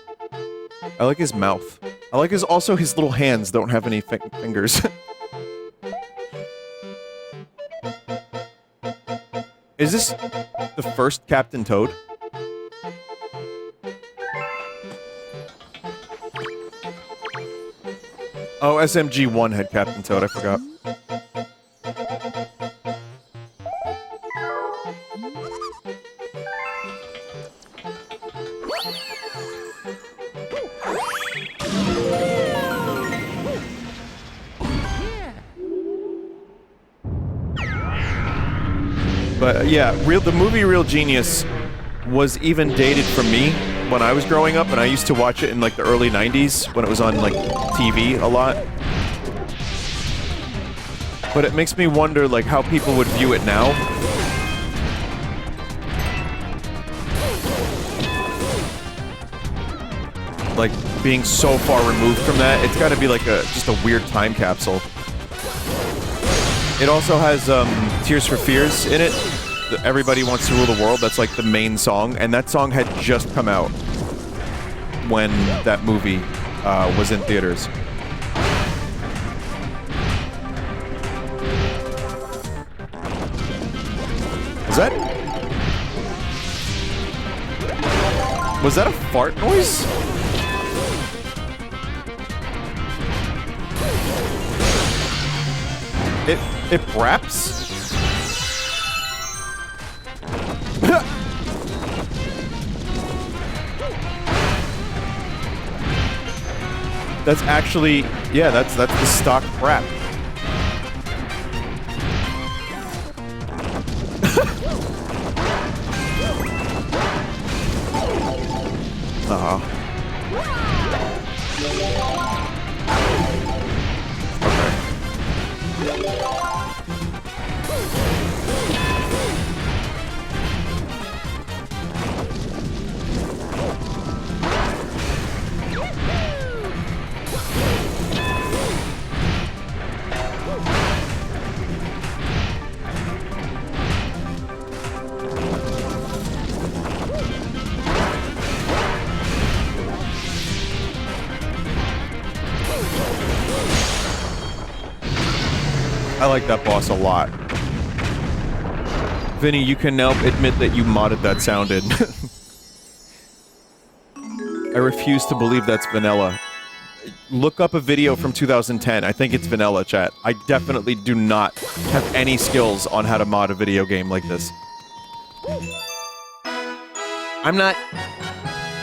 I like his mouth. I like also his little hands don't have any fingers. Is this the first Captain Toad? Oh, SMG-1 had Captain Toad, I forgot. But yeah, the movie Real Genius was even dated for me when I was growing up, and I used to watch it in like the early 90s when it was on like TV a lot. But it makes me wonder like how people would view it now. Like being so far removed from that, it's got to be like just a weird time capsule. It also has Tears for Fears in it. Everybody Wants to Rule the World, that's like the main song, and that song had just come out when that movie was in theaters. Was that a fart noise? It raps? That's actually, yeah, that's the stock rap. I like that boss a lot. Vinny, you can now admit that you modded that sound in. I refuse to believe that's vanilla. Look up a video from 2010. I think it's vanilla, chat. I definitely do not have any skills on how to mod a video game like this. I'm not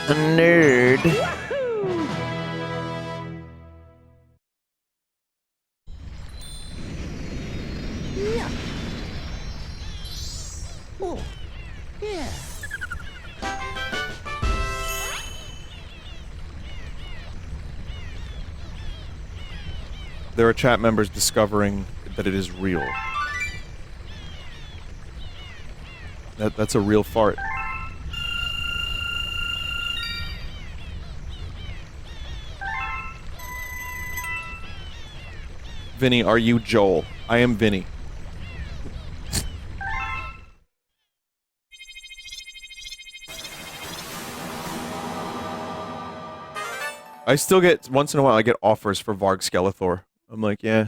a nerd. There are chat members discovering that it is real. That's a real fart. Vinny, are you Joel? I am Vinny. I still get, once in a while, I get offers for Varg Skeletor. I'm like, yeah.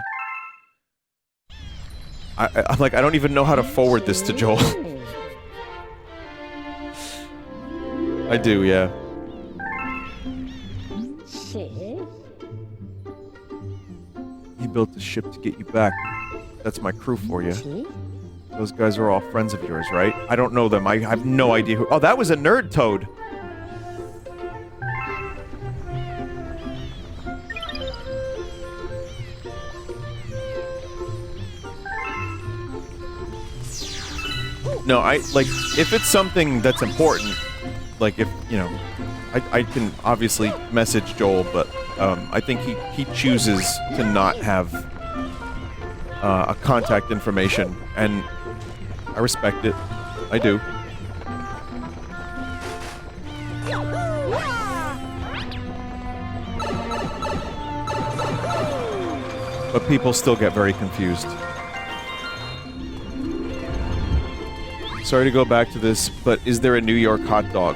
I'm like, I don't even know how to forward this to Joel. I do, yeah. He built a ship to get you back. That's my crew for you. Those guys are all friends of yours, right? I don't know them. I have no idea who... Oh, that was a nerd toad! No, like, if it's something that's important, like, if, you know, I can obviously message Joel, but, I think he chooses to not have, a contact information, and I respect it. I do. But people still get very confused. Sorry to go back to this, but is there a New York hot dog?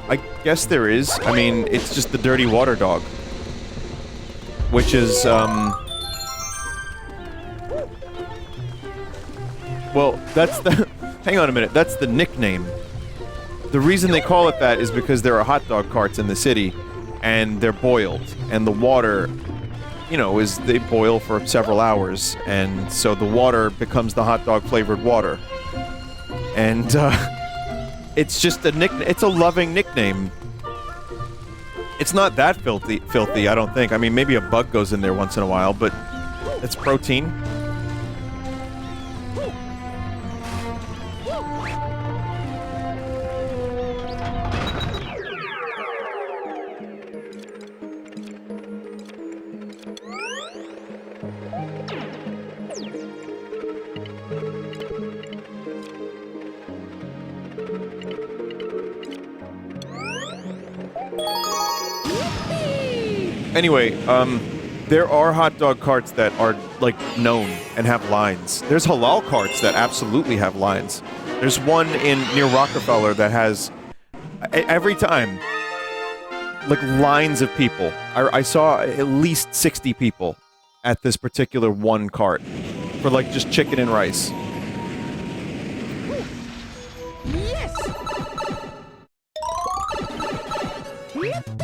I guess there is. I mean, it's just the dirty water dog. Which is, well, that's the... Hang on a minute, that's the nickname. The reason they call it that is because there are hot dog carts in the city, and they're boiled, and the water, you know, they boil for several hours, and so the water becomes the hot dog flavored water. And, it's just a it's a loving nickname. It's not that filthy, I don't think. I mean, maybe a bug goes in there once in a while, but it's protein. Anyway, there are hot dog carts that are, like, known and have lines. There's halal carts that absolutely have lines. There's one near Rockefeller that has, every time, like, lines of people. I saw at least 60 people at this particular one cart for, like, just chicken and rice.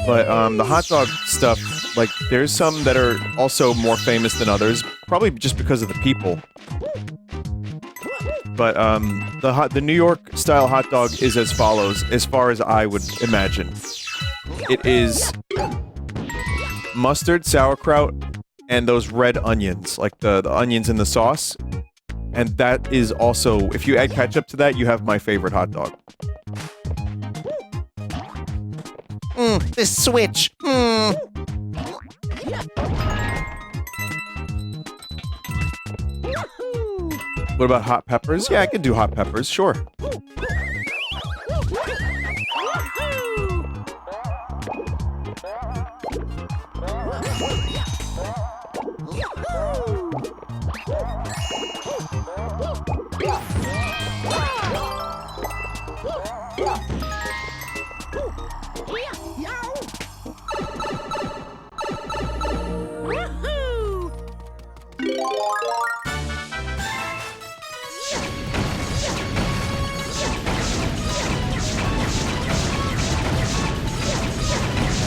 But, the hot dog stuff, like, there's some that are also more famous than others, probably just because of the people. But, the New York-style hot dog is as follows, as far as I would imagine. It is mustard, sauerkraut, and those red onions, like the onions in the sauce. And that is also, if you add ketchup to that, you have my favorite hot dog. The switch. What about hot peppers? Yeah, I can do hot peppers, sure.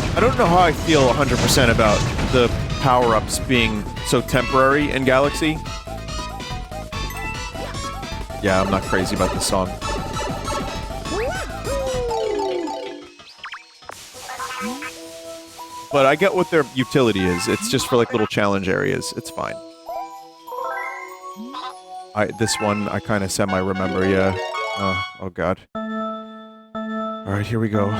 I don't know how I feel 100% about the power-ups being so temporary in Galaxy. Yeah, I'm not crazy about this song. But I get what their utility is. It's just for, like, little challenge areas. It's fine. This one, I kind of semi-remember, yeah. Oh god. Alright, here we go.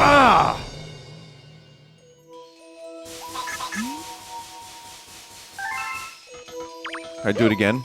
Ah! I do it again.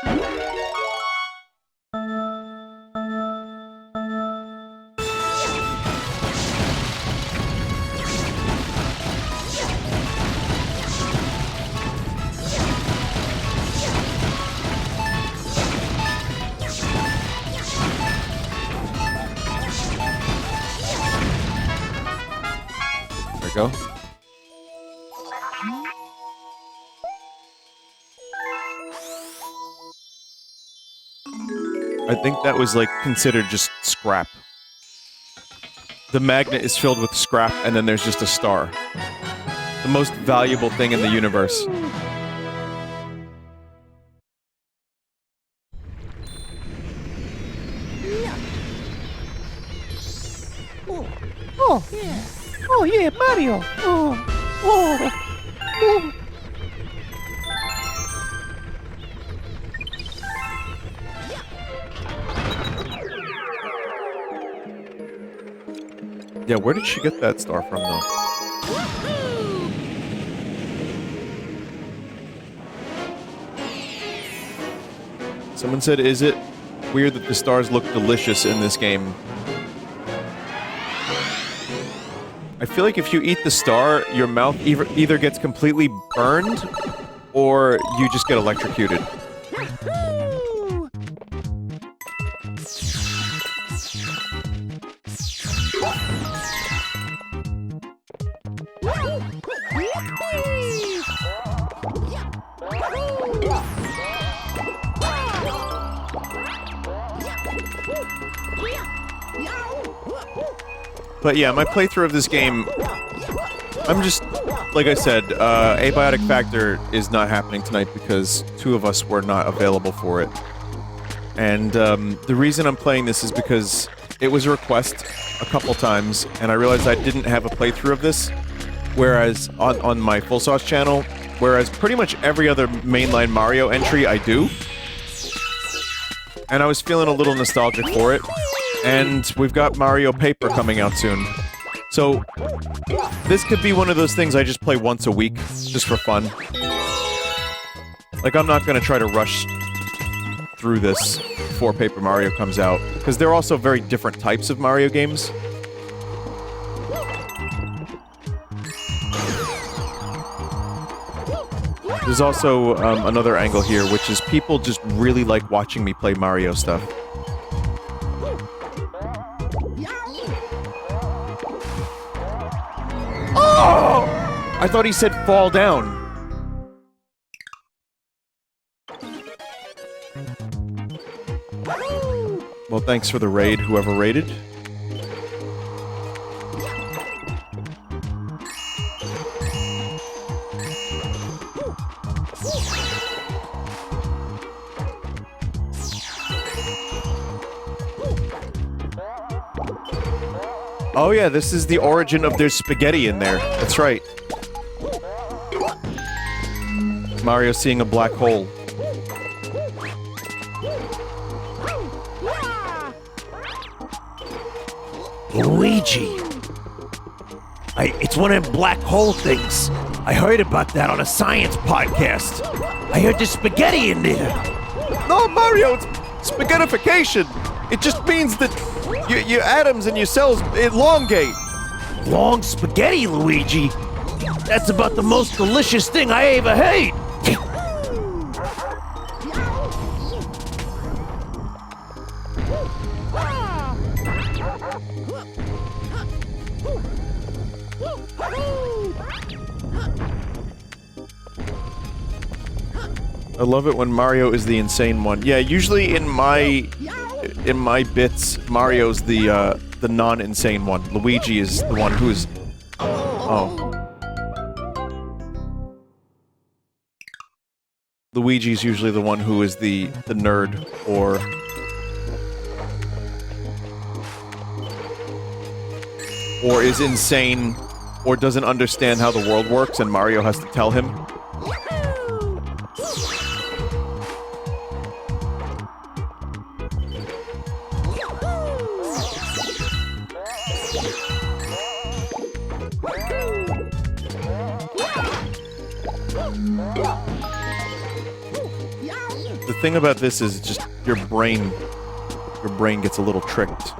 There we go. I think that was, like, considered just scrap. The magnet is filled with scrap, and then there's just a star. The most valuable thing in the universe. Oh, yeah. Oh, yeah, Mario. Oh. Yeah, where did she get that star from, though? Someone said, is it weird that the stars look delicious in this game? I feel like if you eat the star, your mouth either gets completely burned, or you just get electrocuted. But yeah, my playthrough of this game, I'm just, like I said, Abiotic Factor is not happening tonight because two of us were not available for it. And the reason I'm playing this is because it was a request a couple times, and I realized I didn't have a playthrough of this, whereas on my Full Sauce channel, whereas pretty much every other mainline Mario entry I do. And I was feeling a little nostalgic for it. And we've got Mario Paper coming out soon. So, this could be one of those things I just play once a week, just for fun. Like, I'm not gonna try to rush through this before Paper Mario comes out, because they're also very different types of Mario games. There's also another angle here, which is people just really like watching me play Mario stuff. Oh! I thought he said fall down. Well, thanks for the raid, whoever raided. Oh yeah, this is the origin of there's spaghetti in there. That's right. Mario seeing a black hole. Luigi! It's one of them black hole things. I heard about that on a science podcast. I heard there's spaghetti in there. No, Mario, it's spaghettification. It just means that your atoms and your cells elongate. Long spaghetti, Luigi. That's about the most delicious thing I ever ate. I love it when Mario is the insane one. Yeah, usually in my bits, Mario's the non-insane one. Luigi is the one who's... Oh. Luigi's usually the one who is the nerd, or is insane, or doesn't understand how the world works, and Mario has to tell him. The thing about this is just your brain gets a little tricked.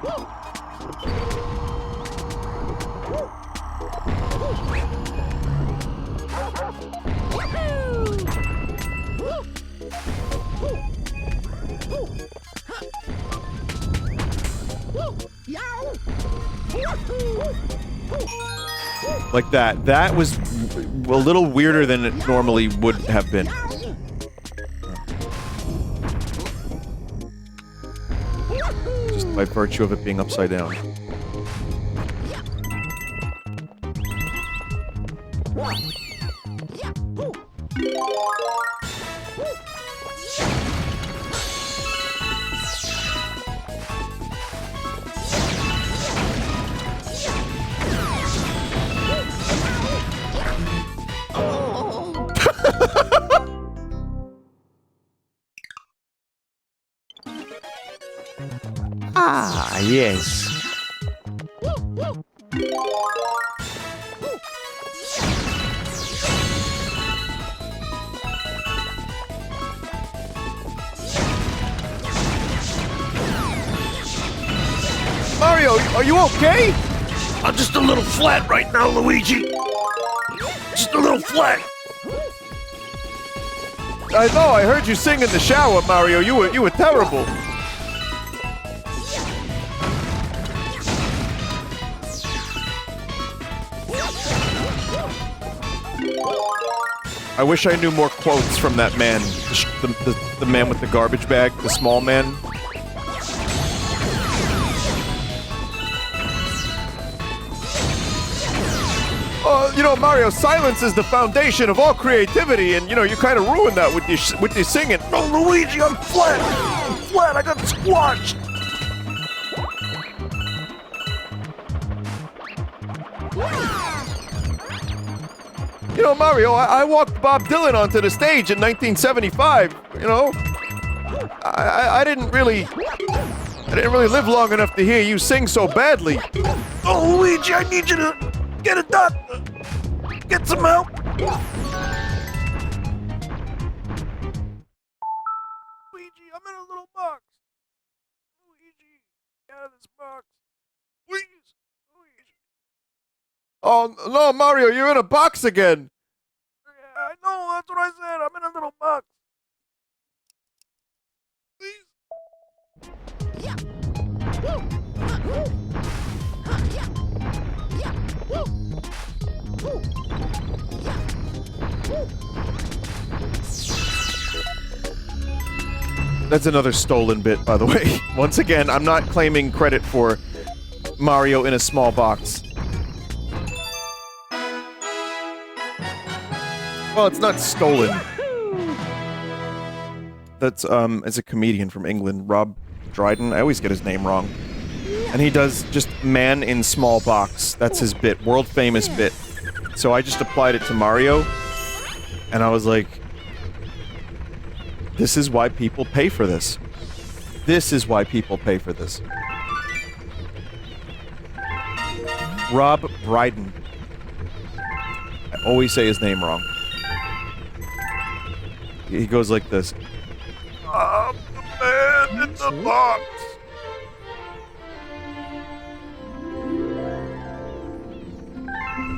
Like that. That was a little weirder than it normally would have been. Just by virtue of it being upside down. Ah, yes. Mario, are you okay? I'm just a little flat right now, Luigi. Just a little flat. I know, I heard you sing in the shower, Mario. You were terrible. I wish I knew more quotes from that man. The man with the garbage bag, the small man. You know, Mario, silence is the foundation of all creativity, and, you know, you kind of ruined that with your singing. No, Luigi, I'm flat. I'm flat. I got squashed. You know, Mario, I walked Bob Dylan onto the stage in 1975, you know? I didn't really live long enough to hear you sing so badly. Oh, Luigi, I need you to get a doctor. Get some help. Luigi, I'm in a little box. Luigi, get out of this box. Please, Luigi. Oh, no, Mario, you're in a box again. Yeah, I know, that's what I said. I'm in a little box. Please. That's another stolen bit, by the way. Once again, I'm not claiming credit for Mario in a small box. Well, it's not stolen. That's, as a comedian from England, Rob Dryden. I always get his name wrong. And he does just man in small box. That's his bit. World famous bit. So I just applied it to Mario. And I was like, this is why people pay for this. This is why people pay for this. Rob Brydon. I always say his name wrong. He goes like this. I'm the man in the box.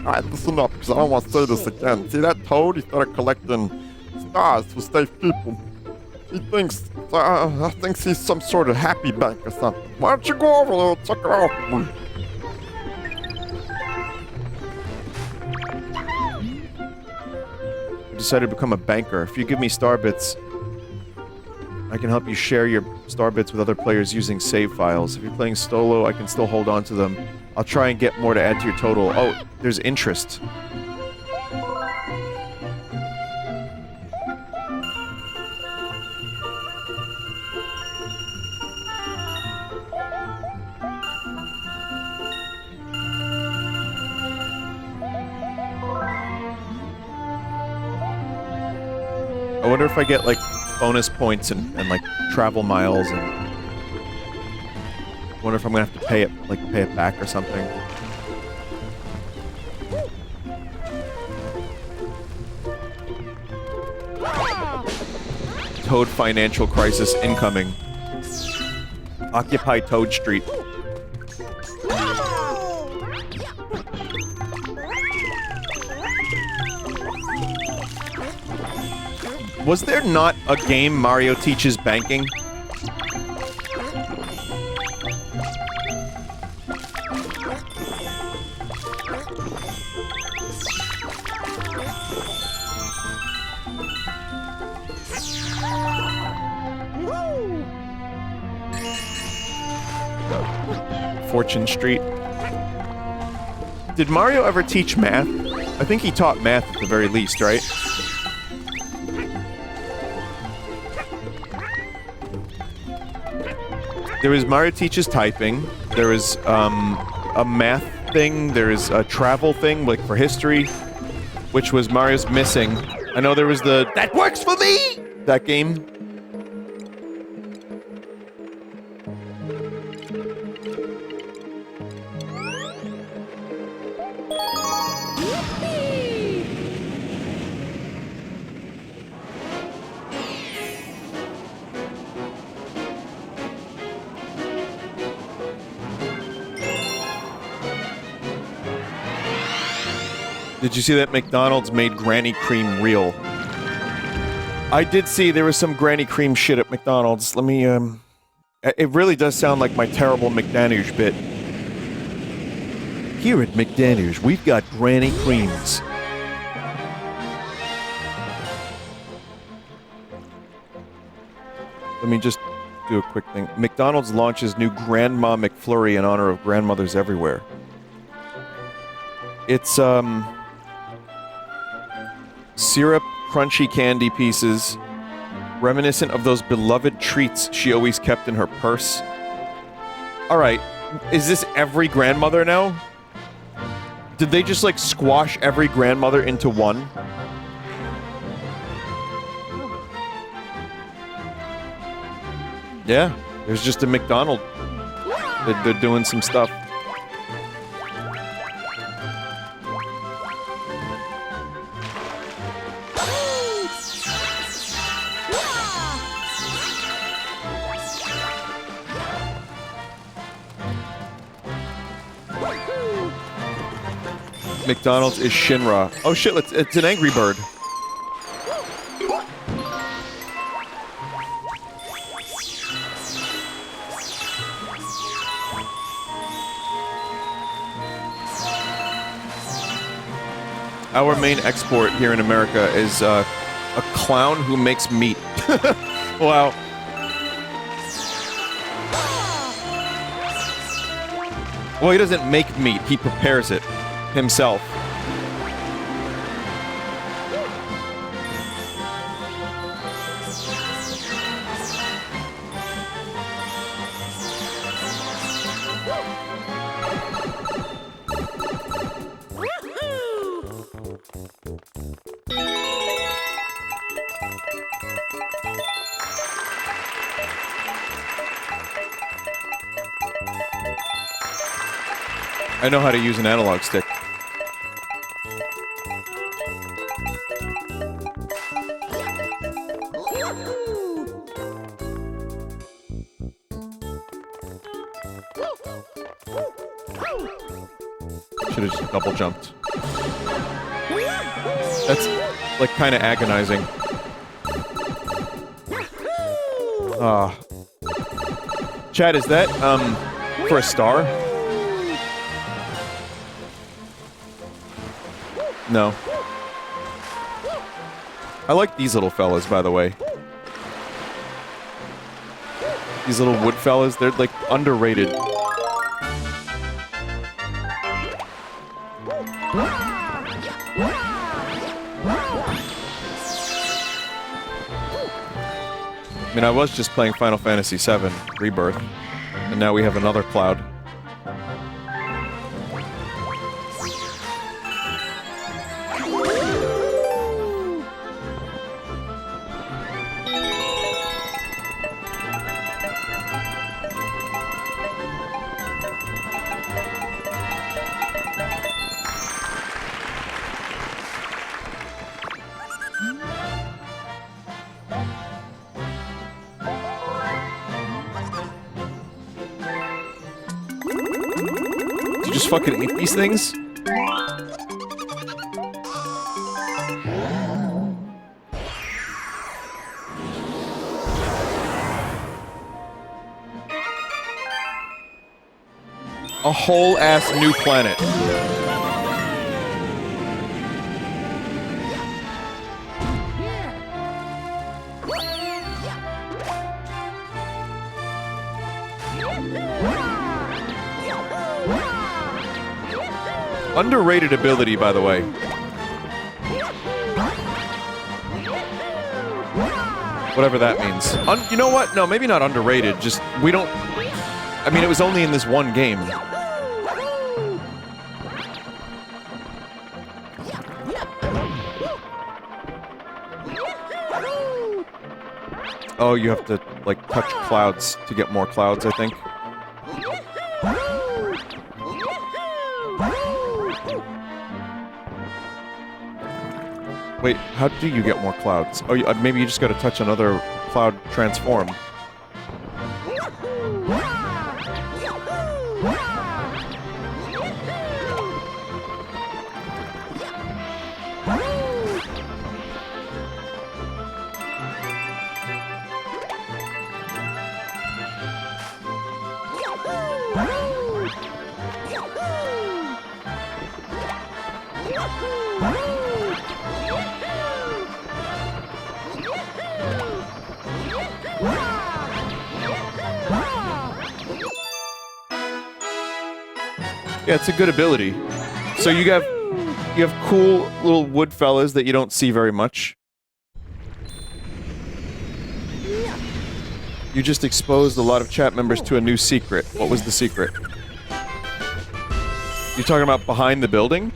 Alright, listen up, because I don't want to say this again. See that toad? He started collecting stars to save people. He thinks he's some sort of happy bank or something. Why don't you go over there and check it out? I decided to become a banker. If you give me star bits, I can help you share your star bits with other players using save files. If you're playing solo, I can still hold on to them. I'll try and get more to add to your total. Oh, there's interest. I wonder if I get, like, bonus points and like, travel miles and... I wonder if I'm gonna have to pay it back or something. Toad financial crisis incoming. Occupy Toad Street. Was there not a game Mario teaches banking? Fortune Street. Did Mario ever teach math? I think he taught math at the very least, right? There was Mario teaches typing. There was a math thing. There is a travel thing, like for history, which was Mario's missing. I know there was the That Works For Me! That game. Did you see that McDonald's made Granny Cream real? I did see there was some Granny Cream shit at McDonald's. Let me, it really does sound like my terrible McDanish bit. Here at McDanish, we've got Granny Creams. Let me just do a quick thing. McDonald's launches new Grandma McFlurry in honor of grandmothers everywhere. It's, syrup, crunchy candy pieces, reminiscent of those beloved treats she always kept in her purse. Alright, is this every grandmother now? Did they just, like, squash every grandmother into one? Yeah, there's just a McDonald's. They're doing some stuff. McDonald's is Shinra. Oh shit, it's an Angry Bird. Our main export here in America is a clown who makes meat. Wow. Well, he doesn't make meat, he prepares it himself. I know how to use an analog stick. Should have just double jumped. That's, like, kind of agonizing. Ah. Chad, is that, for a star? No. I like these little fellas, by the way. These little wood fellas, they're, like, underrated. I mean, I was just playing Final Fantasy VII Rebirth, and now we have another Cloud. to just fucking eat these things? A whole ass new planet. Underrated ability, by the way. Whatever that means. You know what? No, maybe not underrated. Just, we don't... I mean, it was only in this one game. Oh, you have to, like, touch clouds to get more clouds, I think. Wait, how do you get more clouds? Oh, maybe you just gotta touch another cloud transform. Yeah, it's a good ability. So you have cool little wood fellas that you don't see very much. You just exposed a lot of chat members to a new secret. What was the secret? You talking about behind the building?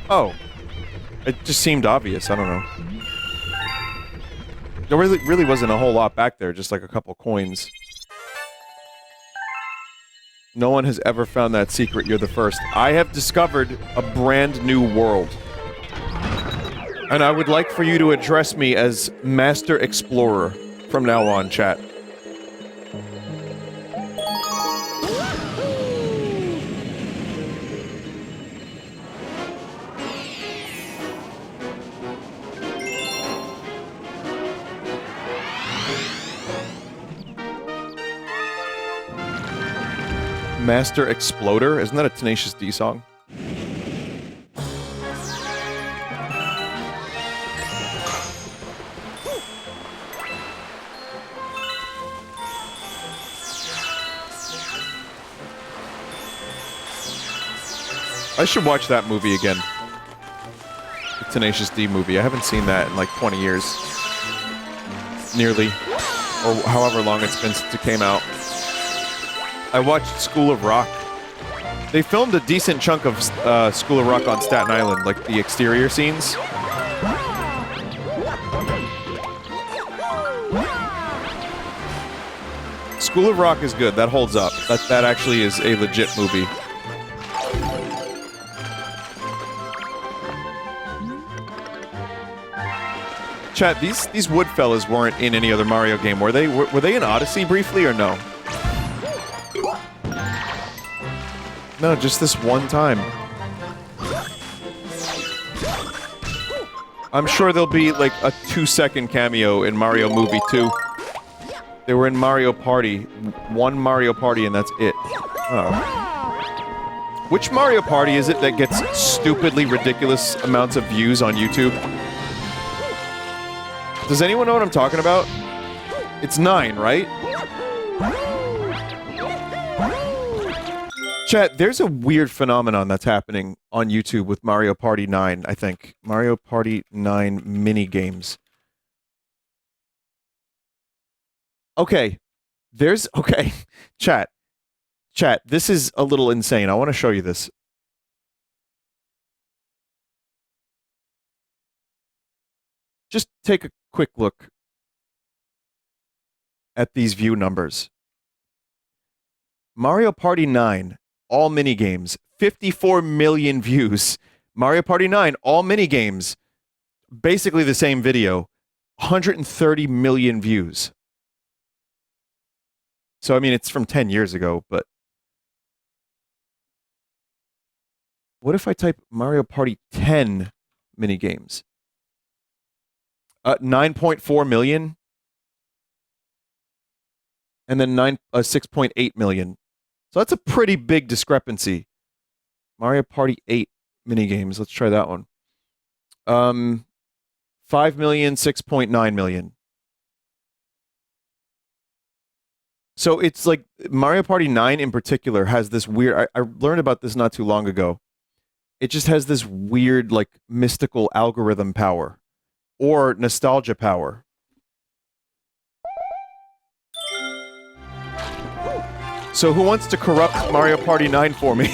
Oh. It just seemed obvious, I don't know. There really wasn't a whole lot back there, just like a couple coins. No one has ever found that secret, you're the first. I have discovered a brand new world. And I would like for you to address me as Master Explorer from now on, chat. Master Exploder? Isn't that a Tenacious D song? I should watch that movie again. The Tenacious D movie. I haven't seen that in like 20 years. Nearly. Or however long it's been since it came out. I watched School of Rock. They filmed a decent chunk of School of Rock on Staten Island, like the exterior scenes. School of Rock is good. That holds up. That actually is a legit movie. Chat, these wood fellas weren't in any other Mario game, were they? Were they in Odyssey briefly or no? No, just this one time. I'm sure there'll be like a 2-second cameo in Mario Movie 2. They were in Mario Party. One Mario Party and that's it. Oh. Which Mario Party is it that gets stupidly ridiculous amounts of views on YouTube? Does anyone know what I'm talking about? It's 9, right? Chat, there's a weird phenomenon that's happening on YouTube with Mario Party 9, I think. Mario Party 9 mini-games. Okay. Okay. Chat, this is a little insane. I want to show you this. Just take a quick look at these view numbers. Mario Party 9, all minigames, 54 million views. Mario Party 9, all minigames, basically the same video, 130 million views. So, I mean, it's from 10 years ago, but... What if I type Mario Party 10 minigames? 9.4 million? And then 6.8 million. So that's a pretty big discrepancy. Mario Party 8 minigames. Let's try that one. 5 million, 6.9 million. So it's like Mario Party 9 in particular has this weird... I learned about this not too long ago. It just has this weird, like, mystical algorithm power. Or nostalgia power. So who wants to corrupt Mario Party 9 for me?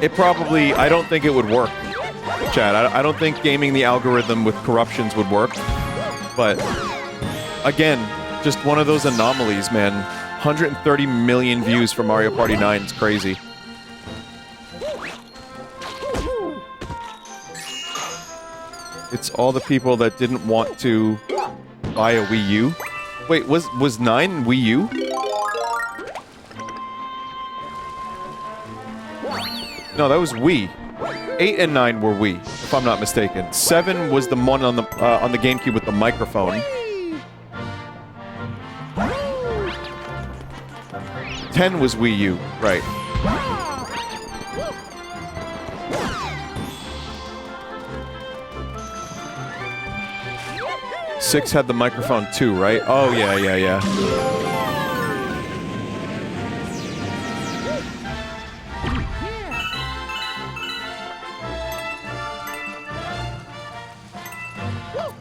It probably... I don't think it would work, Chad. I don't think gaming the algorithm with corruptions would work. But, again, just one of those anomalies, man. 130 million views for Mario Party 9 is crazy. It's all the people that didn't want to buy a Wii U. Wait, was 9 Wii U? No, that was Wii. 8 and 9 were Wii, if I'm not mistaken. 7 was the one on the GameCube with the microphone. 10 was Wii U, right. Six had the microphone too, right? Oh, yeah.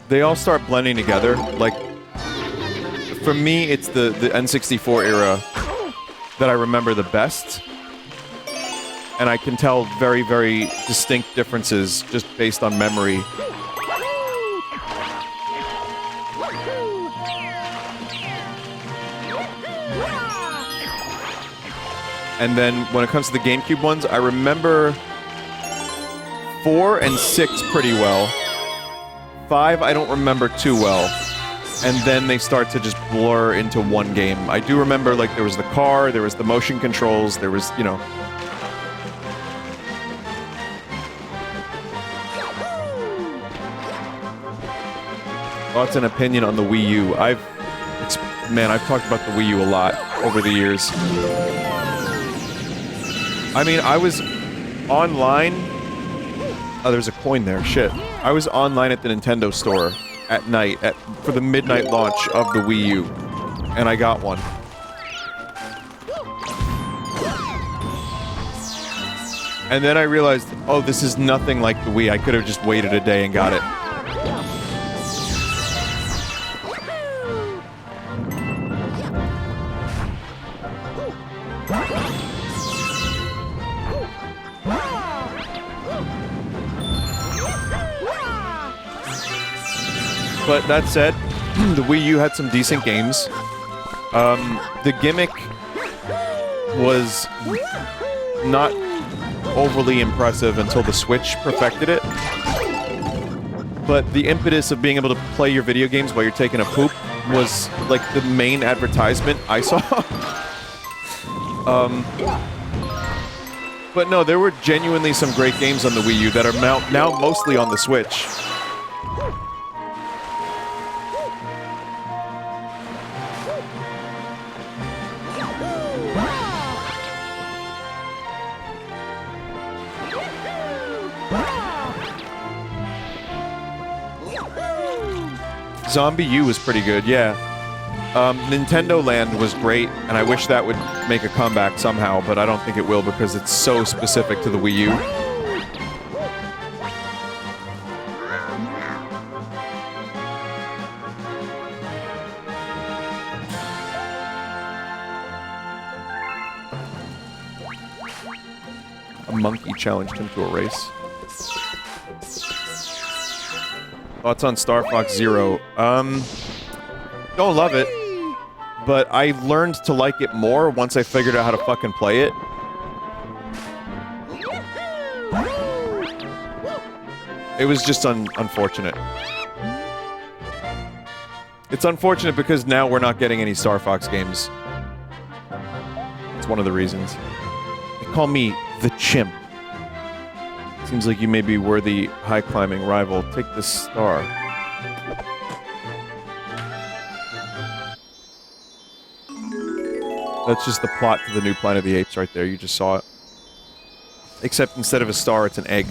They all start blending together. Like, for me, it's the N64 era that I remember the best. And I can tell very, very distinct differences just based on memory. And then when it comes to the GameCube ones, I remember 4 and 6 pretty well. 5 I don't remember too well. And then they start to just blur into one game. I do remember, like, there was the car, there was the motion controls, there was, you know... Thoughts and opinion on the Wii U. I've talked about the Wii U a lot over the years. I mean, I was online... Oh, there's a coin there. Shit. I was online at the Nintendo store at night for the midnight launch of the Wii U. And I got one. And then I realized, oh, this is nothing like the Wii. I could have just waited a day and got it. But that said, the Wii U had some decent games. The gimmick was not overly impressive until the Switch perfected it. But the impetus of being able to play your video games while you're taking a poop was like the main advertisement I saw. But no, there were genuinely some great games on the Wii U that are now mostly on the Switch. Zombie U was pretty good, yeah. Nintendo Land was great, and I wish that would make a comeback somehow, but I don't think it will because it's so specific to the Wii U. A monkey challenged him to a race. Thoughts on Star Fox Zero? Don't love it, but I learned to like it more once I figured out how to fucking play it. It was just unfortunate. It's unfortunate because now we're not getting any Star Fox games. It's one of the reasons. They call me the Chimp. Seems like you may be worthy high-climbing rival. Take this star. That's just the plot to the new Planet of the Apes right there. You just saw it. Except instead of a star, it's an egg.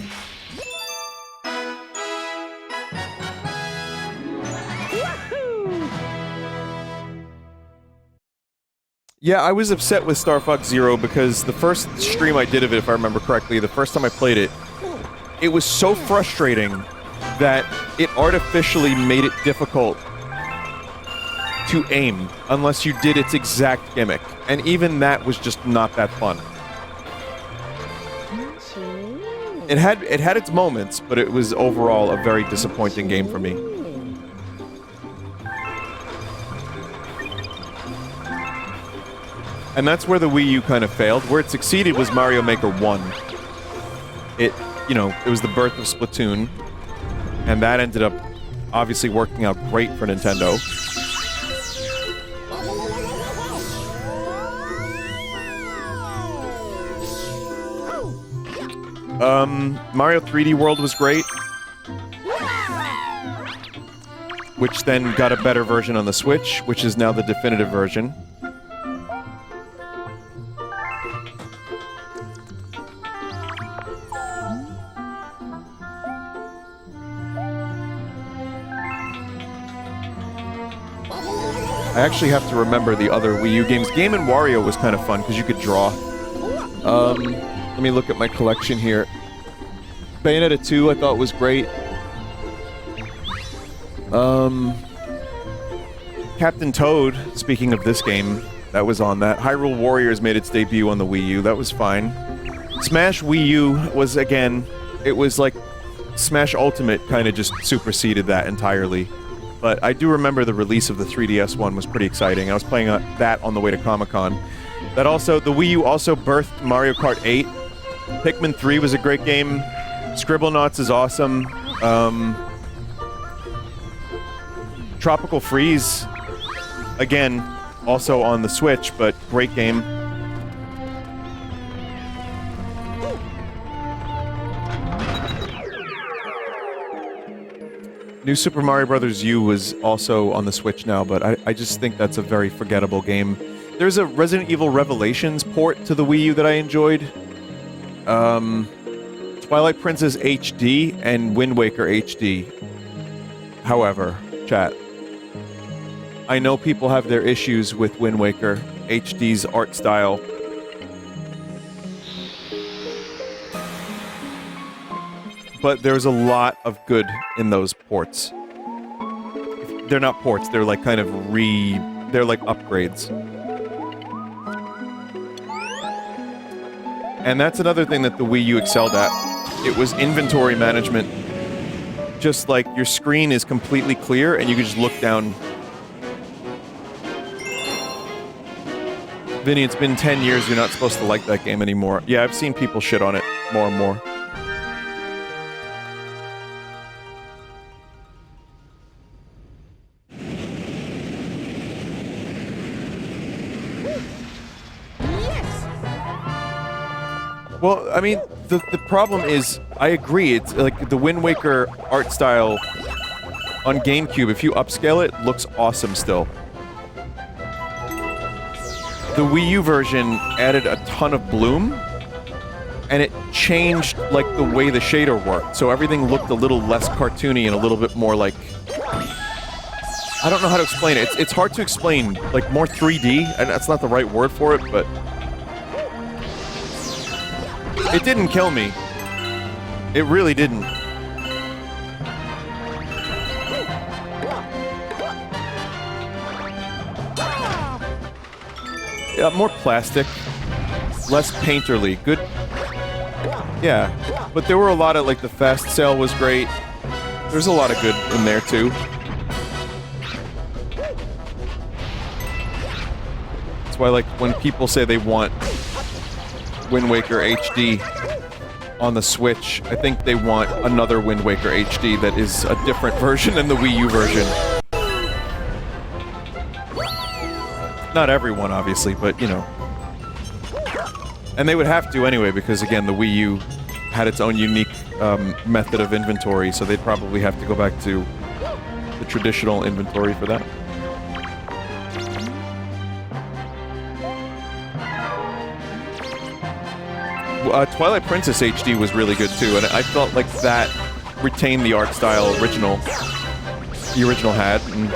Yeah, I was upset with Star Fox Zero because the first stream I did of it, if I remember correctly, the first time I played it, it was so frustrating that it artificially made it difficult to aim unless you did its exact gimmick. And even that was just not that fun. It had its moments, but it was overall a very disappointing game for me. And that's where the Wii U kind of failed. Where it succeeded was Mario Maker 1. It was the birth of Splatoon, and that ended up obviously working out great for Nintendo. Mario 3D World was great, which then got a better version on the Switch, which is now the definitive version. I actually have to remember the other Wii U games. Game & Wario was kind of fun, because you could draw. Let me look at my collection here. Bayonetta 2 I thought was great. Captain Toad, speaking of this game, that was on that. Hyrule Warriors made its debut on the Wii U, that was fine. Smash Wii U was, again, it was like Smash Ultimate kind of just superseded that entirely. But I do remember the release of the 3DS one was pretty exciting. I was playing that on the way to Comic-Con. The Wii U also birthed Mario Kart 8. Pikmin 3 was a great game. Scribblenauts is awesome. Tropical Freeze, again, also on the Switch, but great game. New Super Mario Bros. U was also on the Switch now, but I just think that's a very forgettable game. There's a Resident Evil Revelations port to the Wii U that I enjoyed. Twilight Princess HD and Wind Waker HD. However, chat, I know people have their issues with Wind Waker HD's art style. But there's a lot of good in those ports. They're not ports, they're like kind of they're like upgrades. And that's another thing that the Wii U excelled at. It was inventory management. Just like your screen is completely clear and you can just look down. Vinny, it's been 10 years, you're not supposed to like that game anymore. Yeah, I've seen people shit on it more and more. Well, I mean, the problem is, I agree, it's like the Wind Waker art style on GameCube, if you upscale it, looks awesome still. The Wii U version added a ton of bloom, and it changed, like, the way the shader worked, so everything looked a little less cartoony and a little bit more like... I don't know how to explain it. It's hard to explain, like, more 3D, and that's not the right word for it, but... It didn't kill me. It really didn't. Yeah, more plastic. Less painterly. Good. Yeah. But there were a lot of, like, the fast sale was great. There's a lot of good in there, too. That's why, like, when people say they want Wind Waker HD on the Switch, I think they want another Wind Waker HD that is a different version than the Wii U version. Not everyone, obviously, but, you know. And they would have to anyway, because, again, the Wii U had its own unique method of inventory, so they'd probably have to go back to the traditional inventory for that. Twilight Princess HD was really good too, and I felt like that retained the art style the original had. And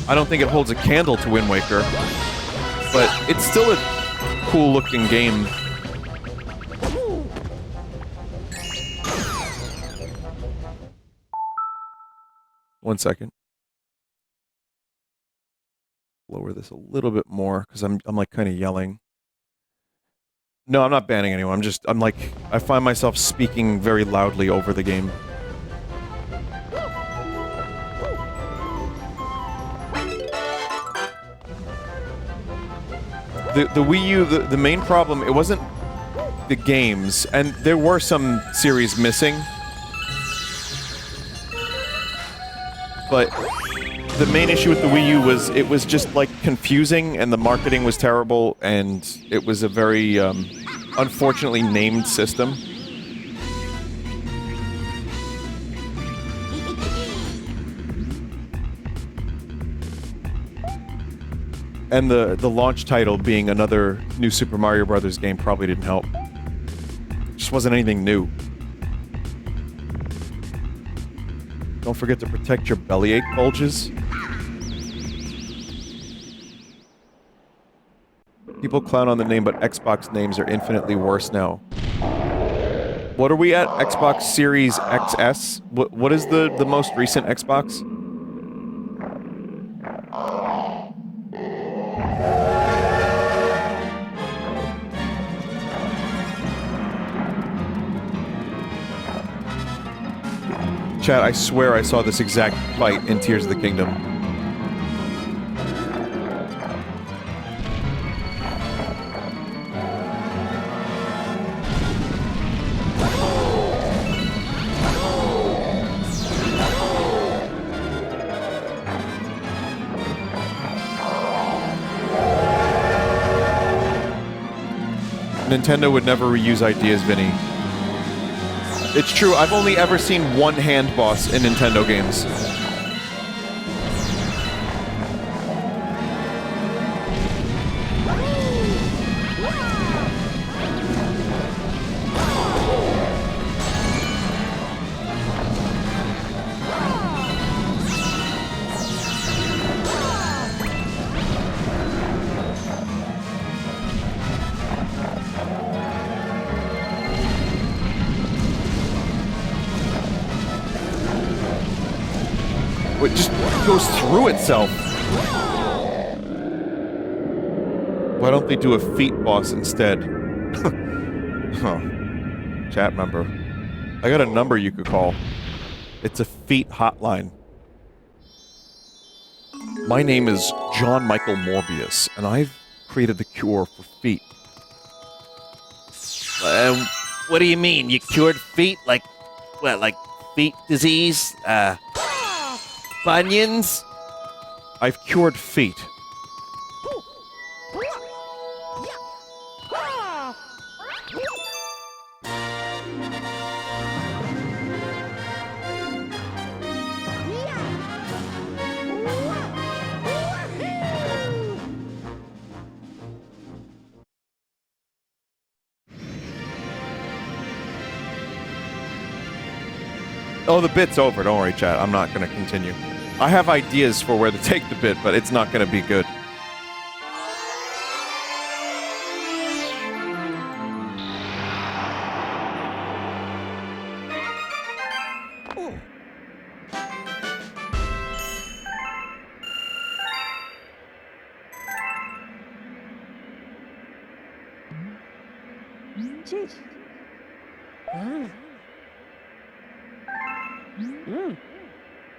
I don't think it holds a candle to Wind Waker, but it's still a cool-looking game. One second. Lower this a little bit more because I'm like kind of yelling. No, I'm not banning anyone. I'm like, I find myself speaking very loudly over the game. The Wii U, the main problem, it wasn't the games, and there were some series missing. But the main issue with the Wii U was it was just like confusing, and the marketing was terrible, and it was a very unfortunately named system. And the launch title being another new Super Mario Brothers game probably didn't help. Just wasn't anything new. Don't forget to protect your bellyache bulges. People clown on the name, but Xbox names are infinitely worse now. What are we at? Xbox Series XS? What is the most recent Xbox? Chat, I swear I saw this exact fight in Tears of the Kingdom. Nintendo would never reuse ideas, Vinny. It's true, I've only ever seen one hand boss in Nintendo games. It just goes through itself. Why don't they do a feet boss instead? Huh. Chat member. I got a number you could call. It's a feet hotline. My name is John Michael Morbius, and I've created the cure for feet. What do you mean? You cured feet? Like, what, like feet disease? Bunions? I've cured feet. Oh, the bit's over. Don't worry, chat. I'm not going to continue. I have ideas for where to take the bit, but it's not going to be good.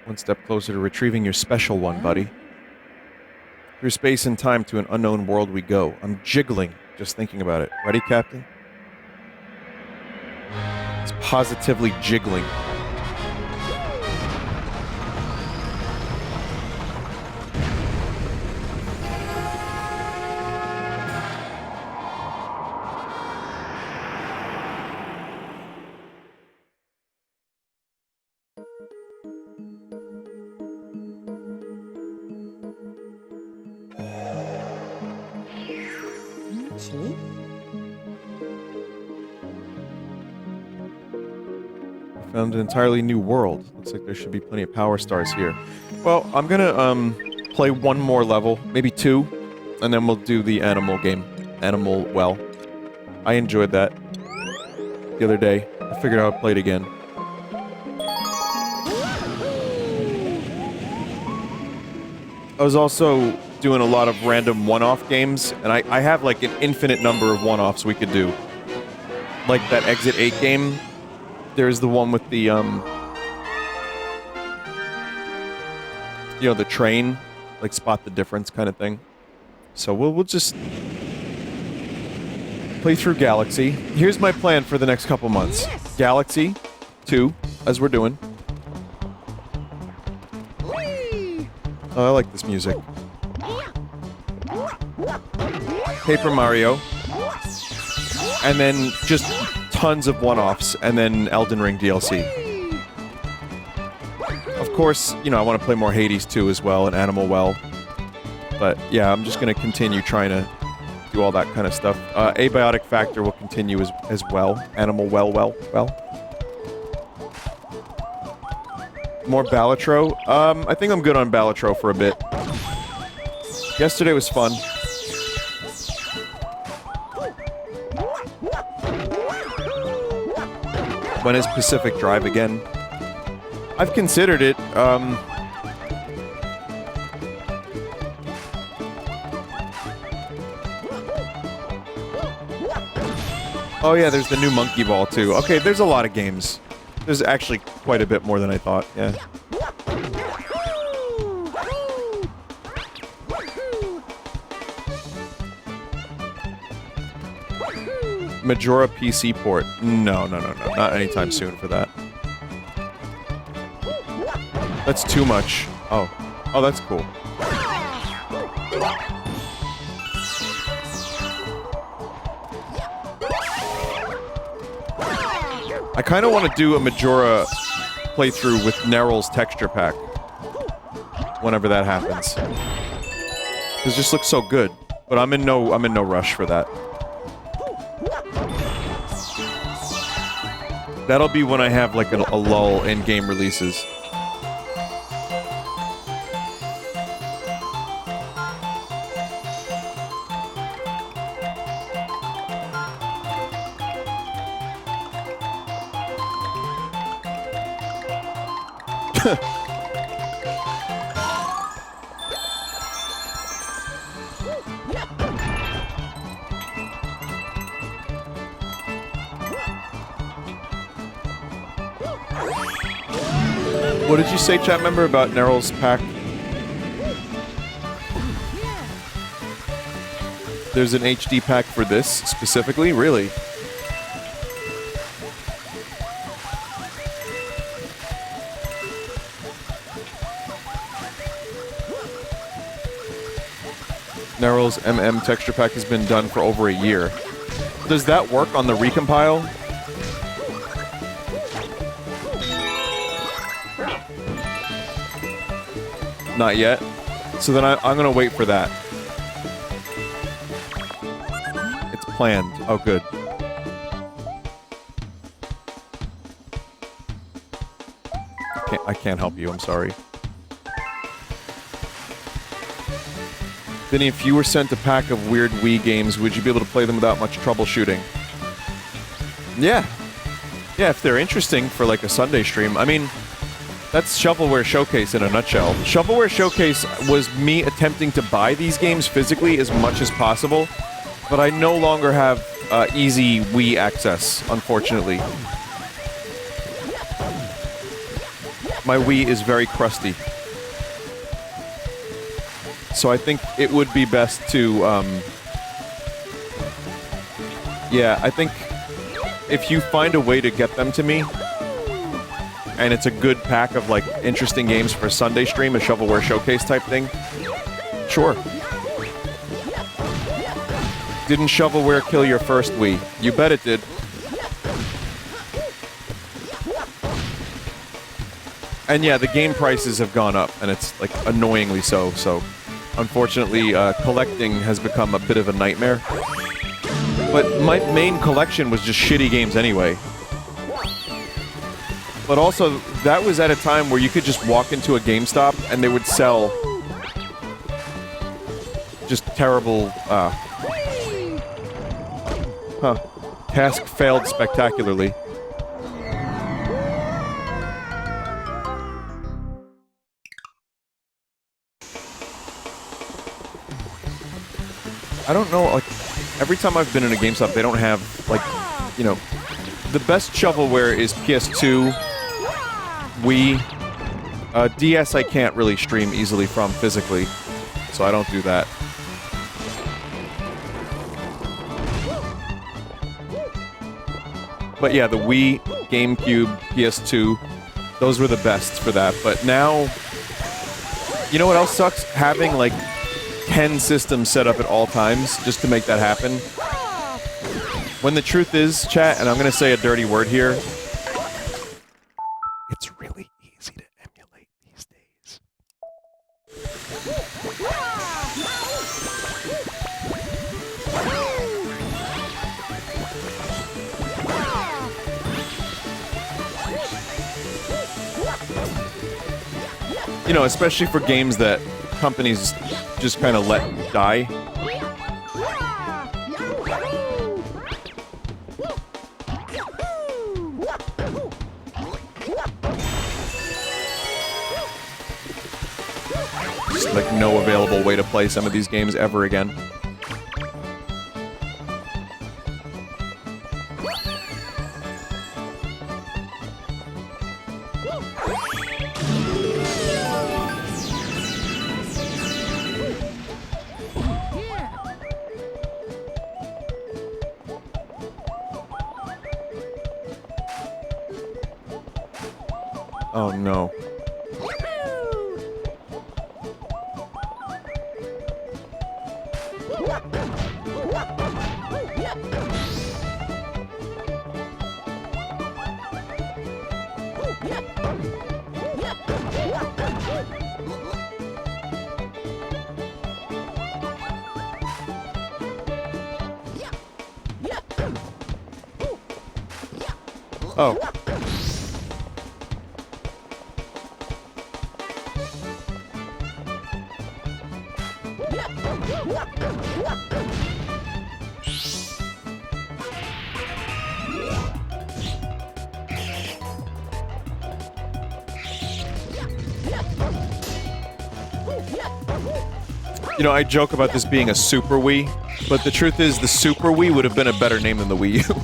One step closer to retrieving your special one, buddy. Through space and time to an unknown world we go. I'm jiggling just thinking about it. Ready, Captain? It's positively jiggling. Found an entirely new world. Looks like there should be plenty of power stars here. Well, I'm gonna play one more level, maybe 2, and then we'll do the animal game. Animal well. I enjoyed that the other day. I figured I would play it again. I was also doing a lot of random one-off games, and I have like an infinite number of one-offs we could do. Like that Exit 8 game. There's the one with the, you know, the train, like spot the difference kind of thing. So we'll just play through Galaxy. Here's my plan for the next couple months. Galaxy 2, as we're doing. Oh, I like this music. Paper Mario. And then just tons of one-offs, and then Elden Ring DLC. Of course, you know, I want to play more Hades 2 as well, and Animal Well. But yeah, I'm just going to continue trying to do all that kind of stuff. Abiotic Factor will continue as well. Animal Well. More Balatro. I think I'm good on Balatro for a bit. Yesterday was fun. When is Pacific Drive again? I've considered it. Oh yeah, there's the new Monkey Ball too. Okay, there's a lot of games. There's actually quite a bit more than I thought, yeah. Majora PC port. No. Not anytime soon for that. That's too much. Oh, that's cool. I kind of want to do a Majora playthrough with Neryl's texture pack. Whenever that happens. It just looks so good. But I'm in no rush for that. That'll be when I have like a lull in game releases. What did you say, chat member, about Neryl's pack? There's an HD pack for this, specifically? Really? Neryl's MM texture pack has been done for over a year. Does that work on the recompile? Not yet. So then I'm gonna wait for that. It's planned. Oh, good. I can't help you. I'm sorry. Vinny, if you were sent a pack of weird Wii games, would you be able to play them without much troubleshooting? Yeah. Yeah, if they're interesting for like a Sunday stream. I mean, that's Shovelware Showcase in a nutshell. Shovelware Showcase was me attempting to buy these games physically as much as possible, but I no longer have easy Wii access, unfortunately. My Wii is very crusty. So I think it would be best to, yeah, I think if you find a way to get them to me, and it's a good pack of, like, interesting games for a Sunday stream, a Shovelware Showcase type thing, sure. Didn't Shovelware kill your first Wii? You bet it did. And yeah, the game prices have gone up, and it's, like, annoyingly so, unfortunately, collecting has become a bit of a nightmare. But my main collection was just shitty games anyway. But also, that was at a time where you could just walk into a GameStop and they would sell just terrible, task failed spectacularly. I don't know, like, every time I've been in a GameStop, they don't have, like, you know, the best shovelware is PS2, Wii, DS I can't really stream easily from physically, so I don't do that. But yeah, the Wii, GameCube, PS2, those were the best for that. But now, you know what else sucks? Having like 10 systems set up at all times just to make that happen. When the truth is, chat, and I'm gonna say a dirty word here, it's really easy to emulate these days. You know, especially for games that companies just kind of let die. Just like no available way to play some of these games ever again. Oh no. Oh. You know, I joke about this being a Super Wii, but the truth is the Super Wii would have been a better name than the Wii U.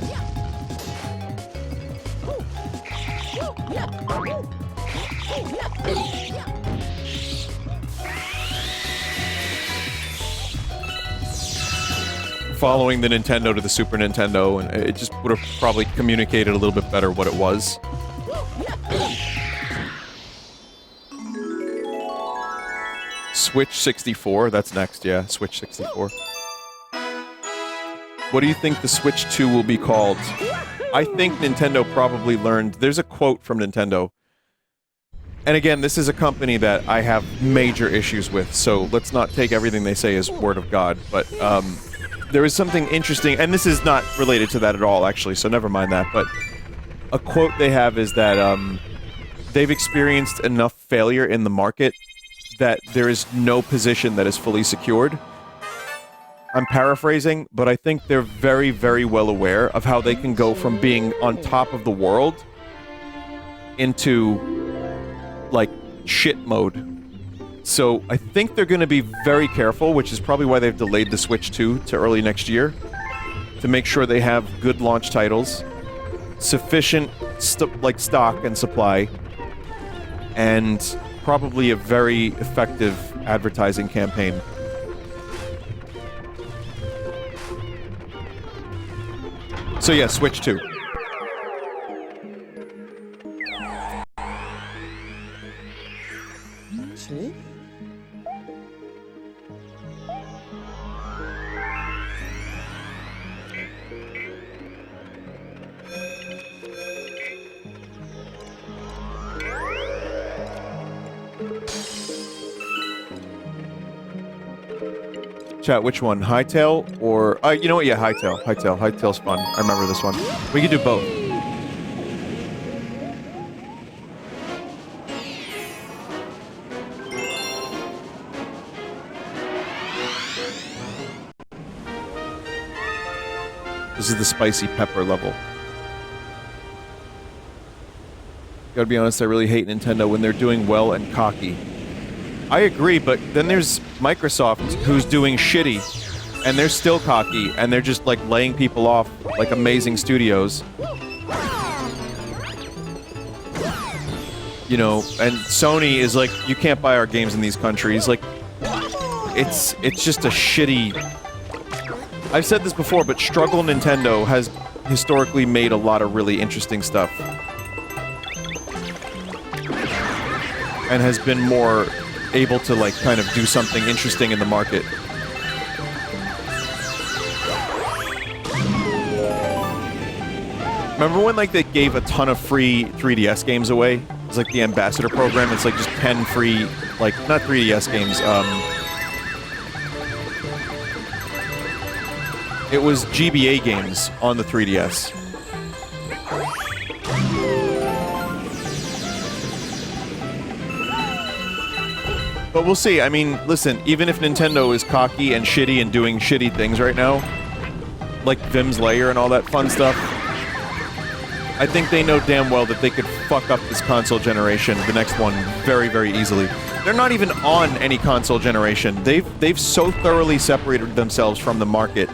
Following the Nintendo to the Super Nintendo, and it just would have probably communicated a little bit better what it was. Switch 64, that's next, yeah, Switch 64. What do you think the Switch 2 will be called? I think Nintendo probably learned... There's a quote from Nintendo. And again, this is a company that I have major issues with, so let's not take everything they say as word of God, but, there is something interesting, and this is not related to that at all, actually, so never mind that, but a quote they have is that, they've experienced enough failure in the market that there is no position that is fully secured. I'm paraphrasing, but I think they're very, very well aware of how they can go from being on top of the world into, like, shit mode. So I think they're going to be very careful, which is probably why they've delayed the Switch 2 to early next year, to make sure they have good launch titles, sufficient stock and supply, and probably a very effective advertising campaign. So yeah, Switch 2. Chat, which one? Hightail or... you know what? Yeah, Hightail. Hightail's fun. I remember this one. We could do both. This is the spicy pepper level. Gotta be honest, I really hate Nintendo when they're doing well and cocky. I agree, but then there's Microsoft who's doing shitty, and they're still cocky, and they're just like laying people off like amazing studios. You know, and Sony is like, you can't buy our games in these countries. Like, it's just a shitty... I've said this before, but Struggle Nintendo has historically made a lot of really interesting stuff. And has been more able to, like, kind of do something interesting in the market. Remember when, like, they gave a ton of free 3DS games away? It's like the Ambassador program. It's like just 10 free, like, not 3DS games, it was GBA games on the 3DS. But we'll see. I mean, listen, even if Nintendo is cocky and shitty and doing shitty things right now, like Vim's Lair and all that fun stuff, I think they know damn well that they could fuck up this console generation, the next one, very, very easily. They're not even on any console generation. They've so thoroughly separated themselves from the market.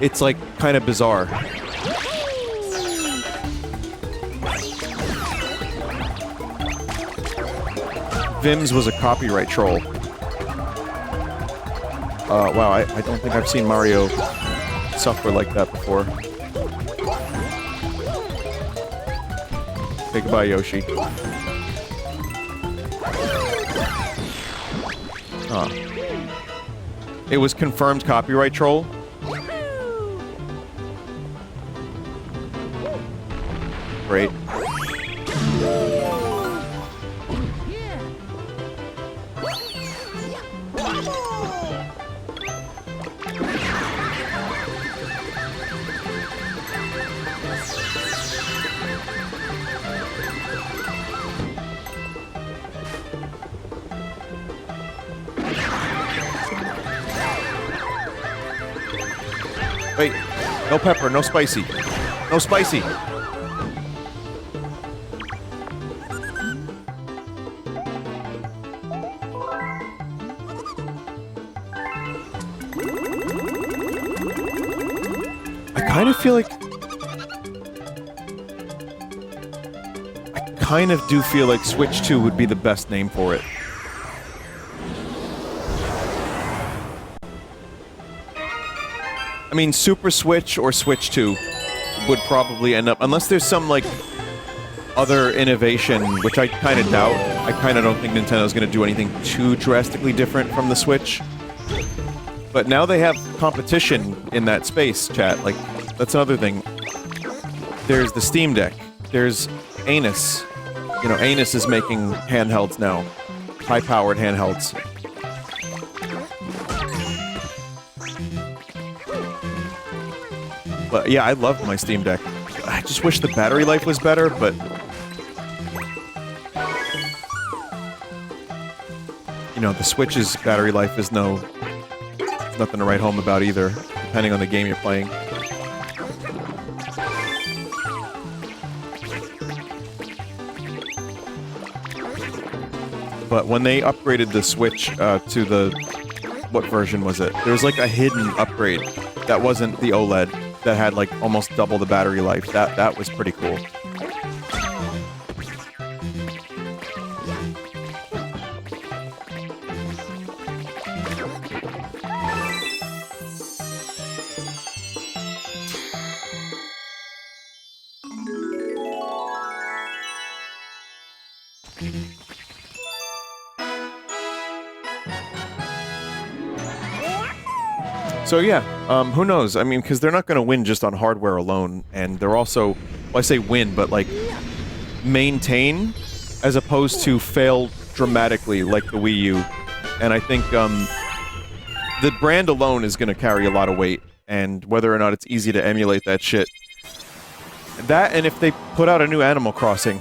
It's, like, kind of bizarre. Vims was a copyright troll. Wow, I don't think I've seen Mario suffer like that before. Say goodbye, Yoshi. Huh. It was confirmed copyright troll? Great. Wait, no pepper, no spicy. No spicy. I kind of do feel like Switch 2 would be the best name for it. I mean, Super Switch or Switch 2 would probably end up, unless there's some, like, other innovation, which I kind of doubt. I kind of don't think Nintendo's going to do anything too drastically different from the Switch. But now they have competition in that space, chat. Like, that's another thing. There's the Steam Deck. There's Anus. You know, Anus is making handhelds now. High-powered handhelds. But yeah, I love my Steam Deck. I just wish the battery life was better, but... You know, the Switch's battery life is no... There's nothing to write home about either, depending on the game you're playing. But when they upgraded the Switch to the... What version was it? There was like a hidden upgrade that wasn't the OLED, that had like almost double the battery life. That was pretty cool. So yeah, who knows? I mean, because they're not going to win just on hardware alone, and they're also, well, I say win, but like, maintain, as opposed to fail dramatically like the Wii U. And I think the brand alone is going to carry a lot of weight, and whether or not it's easy to emulate that shit. That, and if they put out a new Animal Crossing,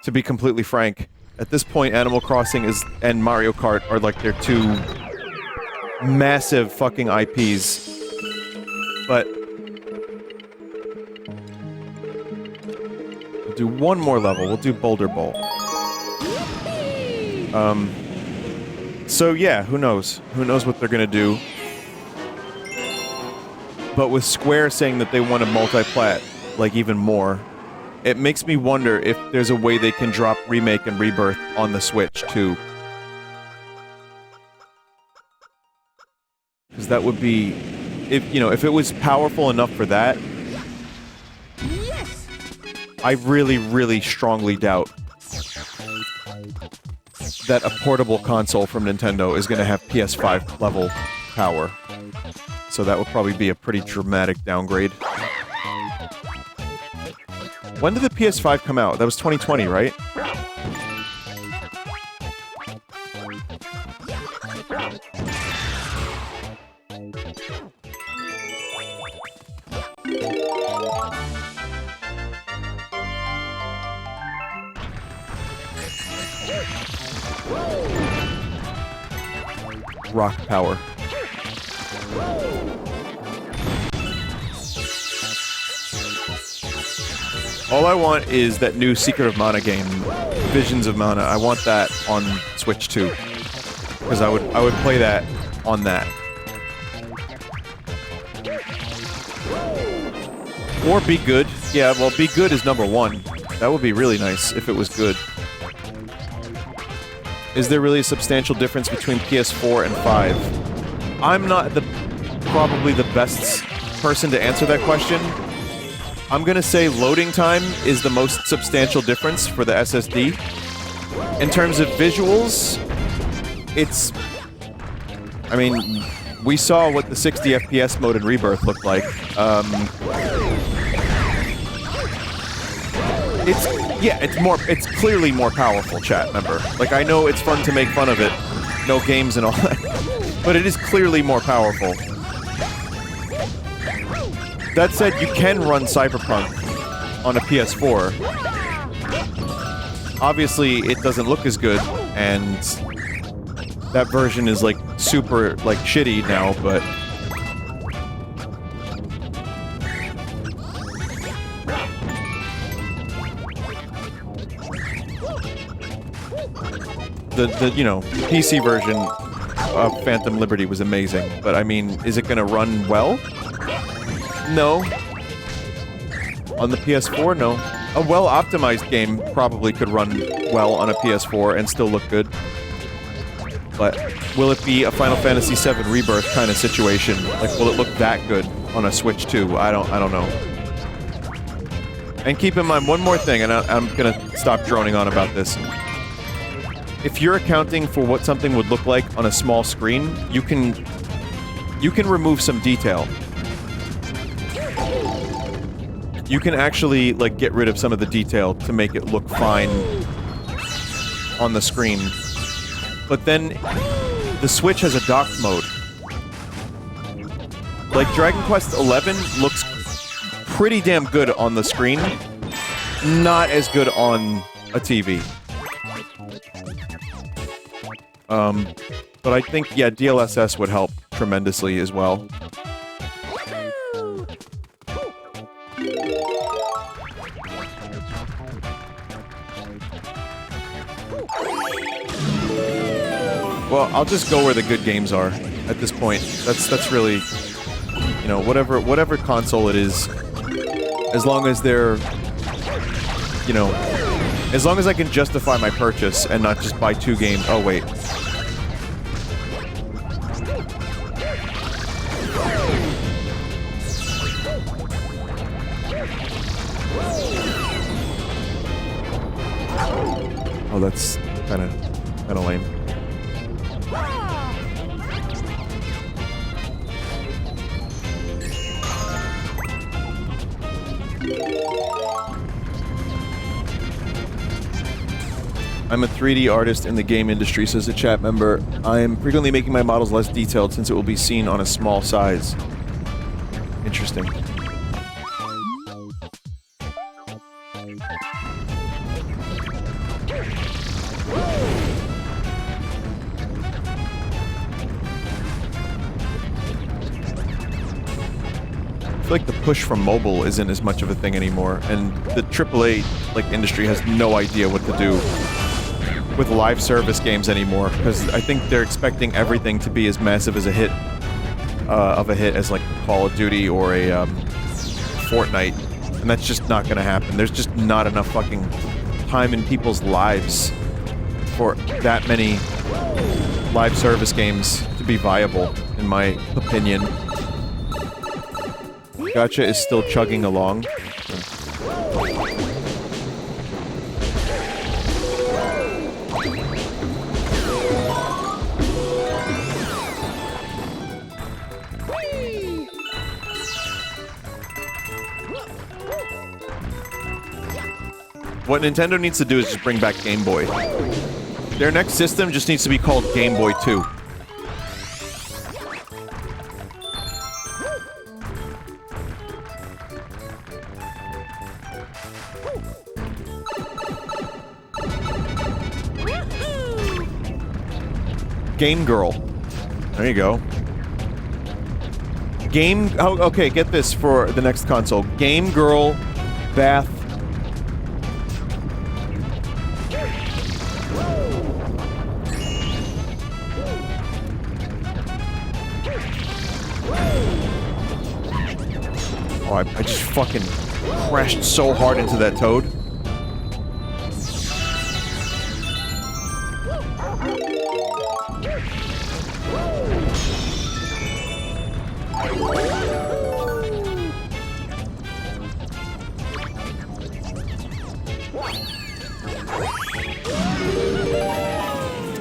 to be completely frank, at this point, Animal Crossing and Mario Kart are like their two massive fucking IPs But we'll do one more level. We'll do Boulder Bowl. So yeah, who knows? Who knows what they're gonna do? But with Square saying that they want to multi-plat, like, even more, it makes me wonder if there's a way they can drop Remake and Rebirth on the Switch, too. Because that would be... if it was powerful enough for that... I really, really strongly doubt that a portable console from Nintendo is going to have PS5 level power. So that would probably be a pretty dramatic downgrade. When did the PS5 come out? That was 2020, right? Rock power. All I want is that new Secret of Mana game, Visions of Mana. I want that on Switch too, because I would play that on that. Or Be Good. Yeah, well, Be Good is number one. That would be really nice if it was good. Is there really a substantial difference between PS4 and 5? I'm not probably the best person to answer that question. I'm gonna say loading time is the most substantial difference for the SSD. In terms of visuals, it's... I mean, we saw what the 60 FPS mode in Rebirth looked like. It's clearly more powerful, chat, remember. Like, I know it's fun to make fun of it, no games and all that, but it is clearly more powerful. That said, you can run Cyberpunk on a PS4. Obviously, it doesn't look as good, and that version is, like, super, like, shitty now, but... The PC version of Phantom Liberty was amazing, but I mean, is it gonna run well? No. On the PS4, no. A well-optimized game probably could run well on a PS4 and still look good. But will it be a Final Fantasy VII Rebirth kind of situation? Like, will it look that good on a Switch 2? I don't know. And keep in mind one more thing, and I'm gonna stop droning on about this. If you're accounting for what something would look like on a small screen, you can remove some detail. You can actually, like, get rid of some of the detail to make it look fine on the screen. But then, the Switch has a dock mode. Like, Dragon Quest XI looks pretty damn good on the screen. Not as good on a TV. But I think, yeah, DLSS would help tremendously as well. Well, I'll just go where the good games are at this point. That's really, you know, whatever console it is, as long as they're, you know, as long as I can justify my purchase and not just buy 2 games. Oh, wait. Oh, that's kind of lame. I'm a 3D artist in the game industry, says a chat member. I am frequently making my models less detailed since it will be seen on a small size. Interesting. feel like the push from mobile isn't as much of a thing anymore, and the AAA like industry has no idea what to do with live service games anymore, because I think they're expecting everything to be as massive as a hit as like Call of Duty or a Fortnite, and that's just not gonna happen. There's just not enough fucking time in people's lives for that many live service games to be viable, in my opinion. Gotcha is still chugging along. What Nintendo needs to do is just bring back Game Boy. Their next system just needs to be called Game Boy 2. Game Girl. There you go. Oh, okay, get this for the next console. Game Girl Bath. Oh, I just fucking crashed so hard into that toad.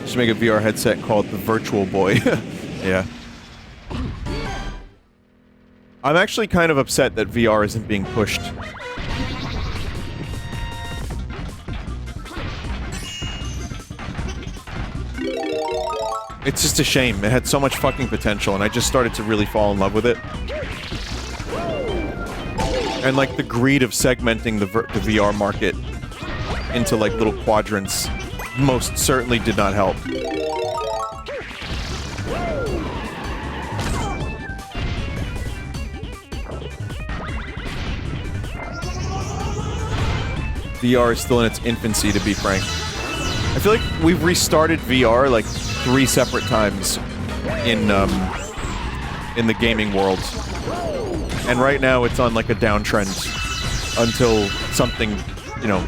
Just make a VR headset called the Virtual Boy. Yeah. I'm actually kind of upset that VR isn't being pushed. It's just a shame. It had so much fucking potential, and I just started to really fall in love with it. And like the greed of segmenting the VR market into like little quadrants most certainly did not help. VR is still in its infancy, to be frank. I feel like we've restarted VR like 3 separate times in the gaming world. And right now it's on like a downtrend until something, you know,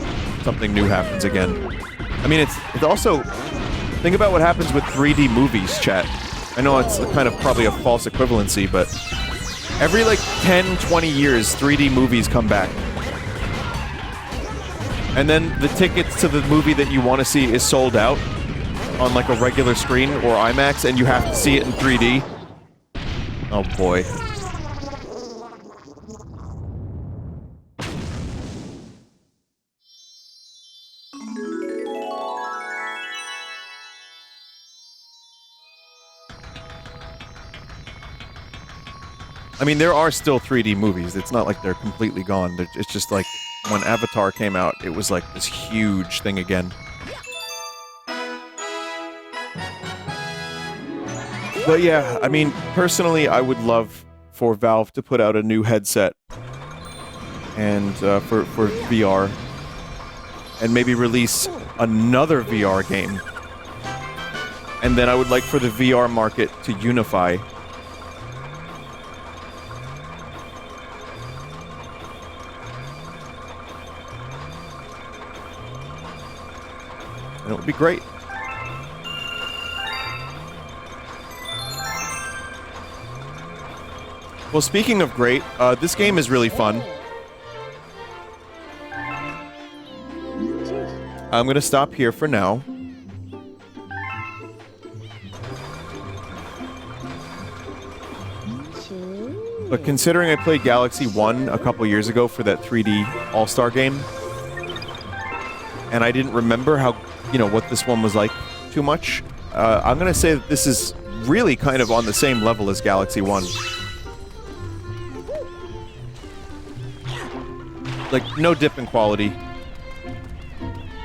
something new happens again. I mean, it's also, think about what happens with 3D movies, chat. I know it's kind of probably a false equivalency, but every like 10, 20 years, 3D movies come back. And then the tickets to the movie that you want to see is sold out on like a regular screen or IMAX, and you have to see it in 3D. Oh boy. I mean, there are still 3D movies. It's not like they're completely gone. It's just like when Avatar came out, it was like this huge thing again. But yeah, I mean, personally, I would love for Valve to put out a new headset and for VR, and maybe release another VR game. And then I would like for the VR market to unify. And it would be great. Well, speaking of great, this game is really fun. I'm gonna stop here for now. But considering I played Galaxy 1 a couple years ago for that 3D All-Star game, and I didn't remember how, you know, what this one was like too much, I'm gonna say that this is really kind of on the same level as Galaxy 1. Like, no dip in quality.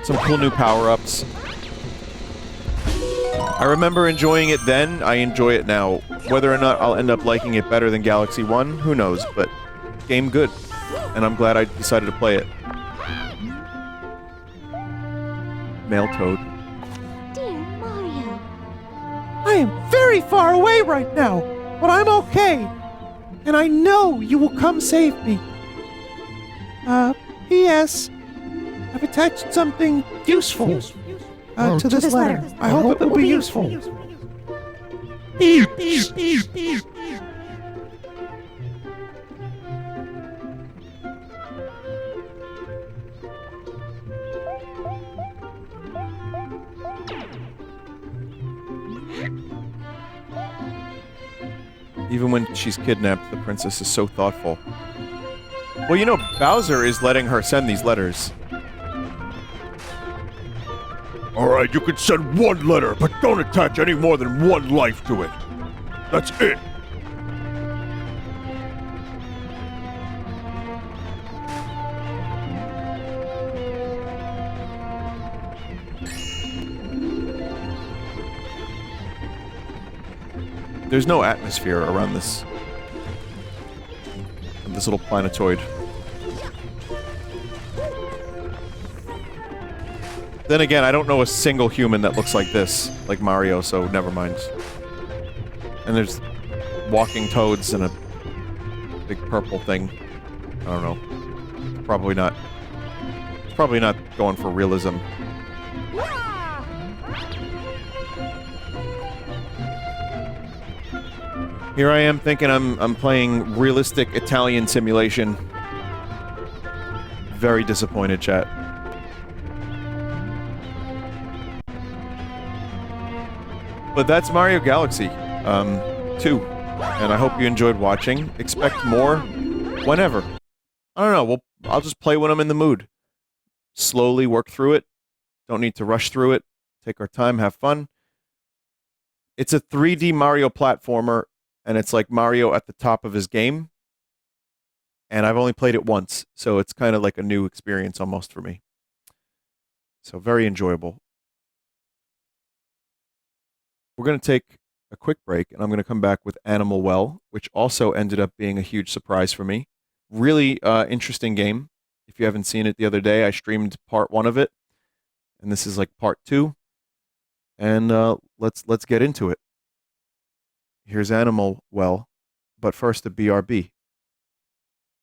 Some cool new power-ups. I remember enjoying it then, I enjoy it now. Whether or not I'll end up liking it better than Galaxy 1, who knows, but game good, and I'm glad I decided to play it. Male Toad. Dear Mario. I am very far away right now, but I'm okay. And I know you will come save me. P.S. I've attached something useful to this letter. I hope it will be useful. Even when she's kidnapped, the princess is so thoughtful. Well, you know, Bowser is letting her send these letters. Alright, you can send one letter, but don't attach any more than one life to it. That's it. There's no atmosphere around this little planetoid. Then again, I don't know a single human that looks like this, like Mario, so never mind. And there's walking toads and a big purple thing. I don't know. It's probably not going for realism. Here I am thinking I'm playing realistic Italian simulation. Very disappointed, chat. But that's Mario Galaxy 2. And I hope you enjoyed watching. Expect more whenever. I don't know, I'll just play when I'm in the mood. Slowly work through it. Don't need to rush through it. Take our time, have fun. It's a 3D Mario platformer. And it's like Mario at the top of his game. And I've only played it once, so it's kind of like a new experience almost for me. So very enjoyable. We're going to take a quick break, and I'm going to come back with Animal Well, which also ended up being a huge surprise for me. Really interesting game. If you haven't seen it the other day, I streamed part 1 of it. And this is like part 2. And let's get into it. Here's Animal Well, but first a BRB.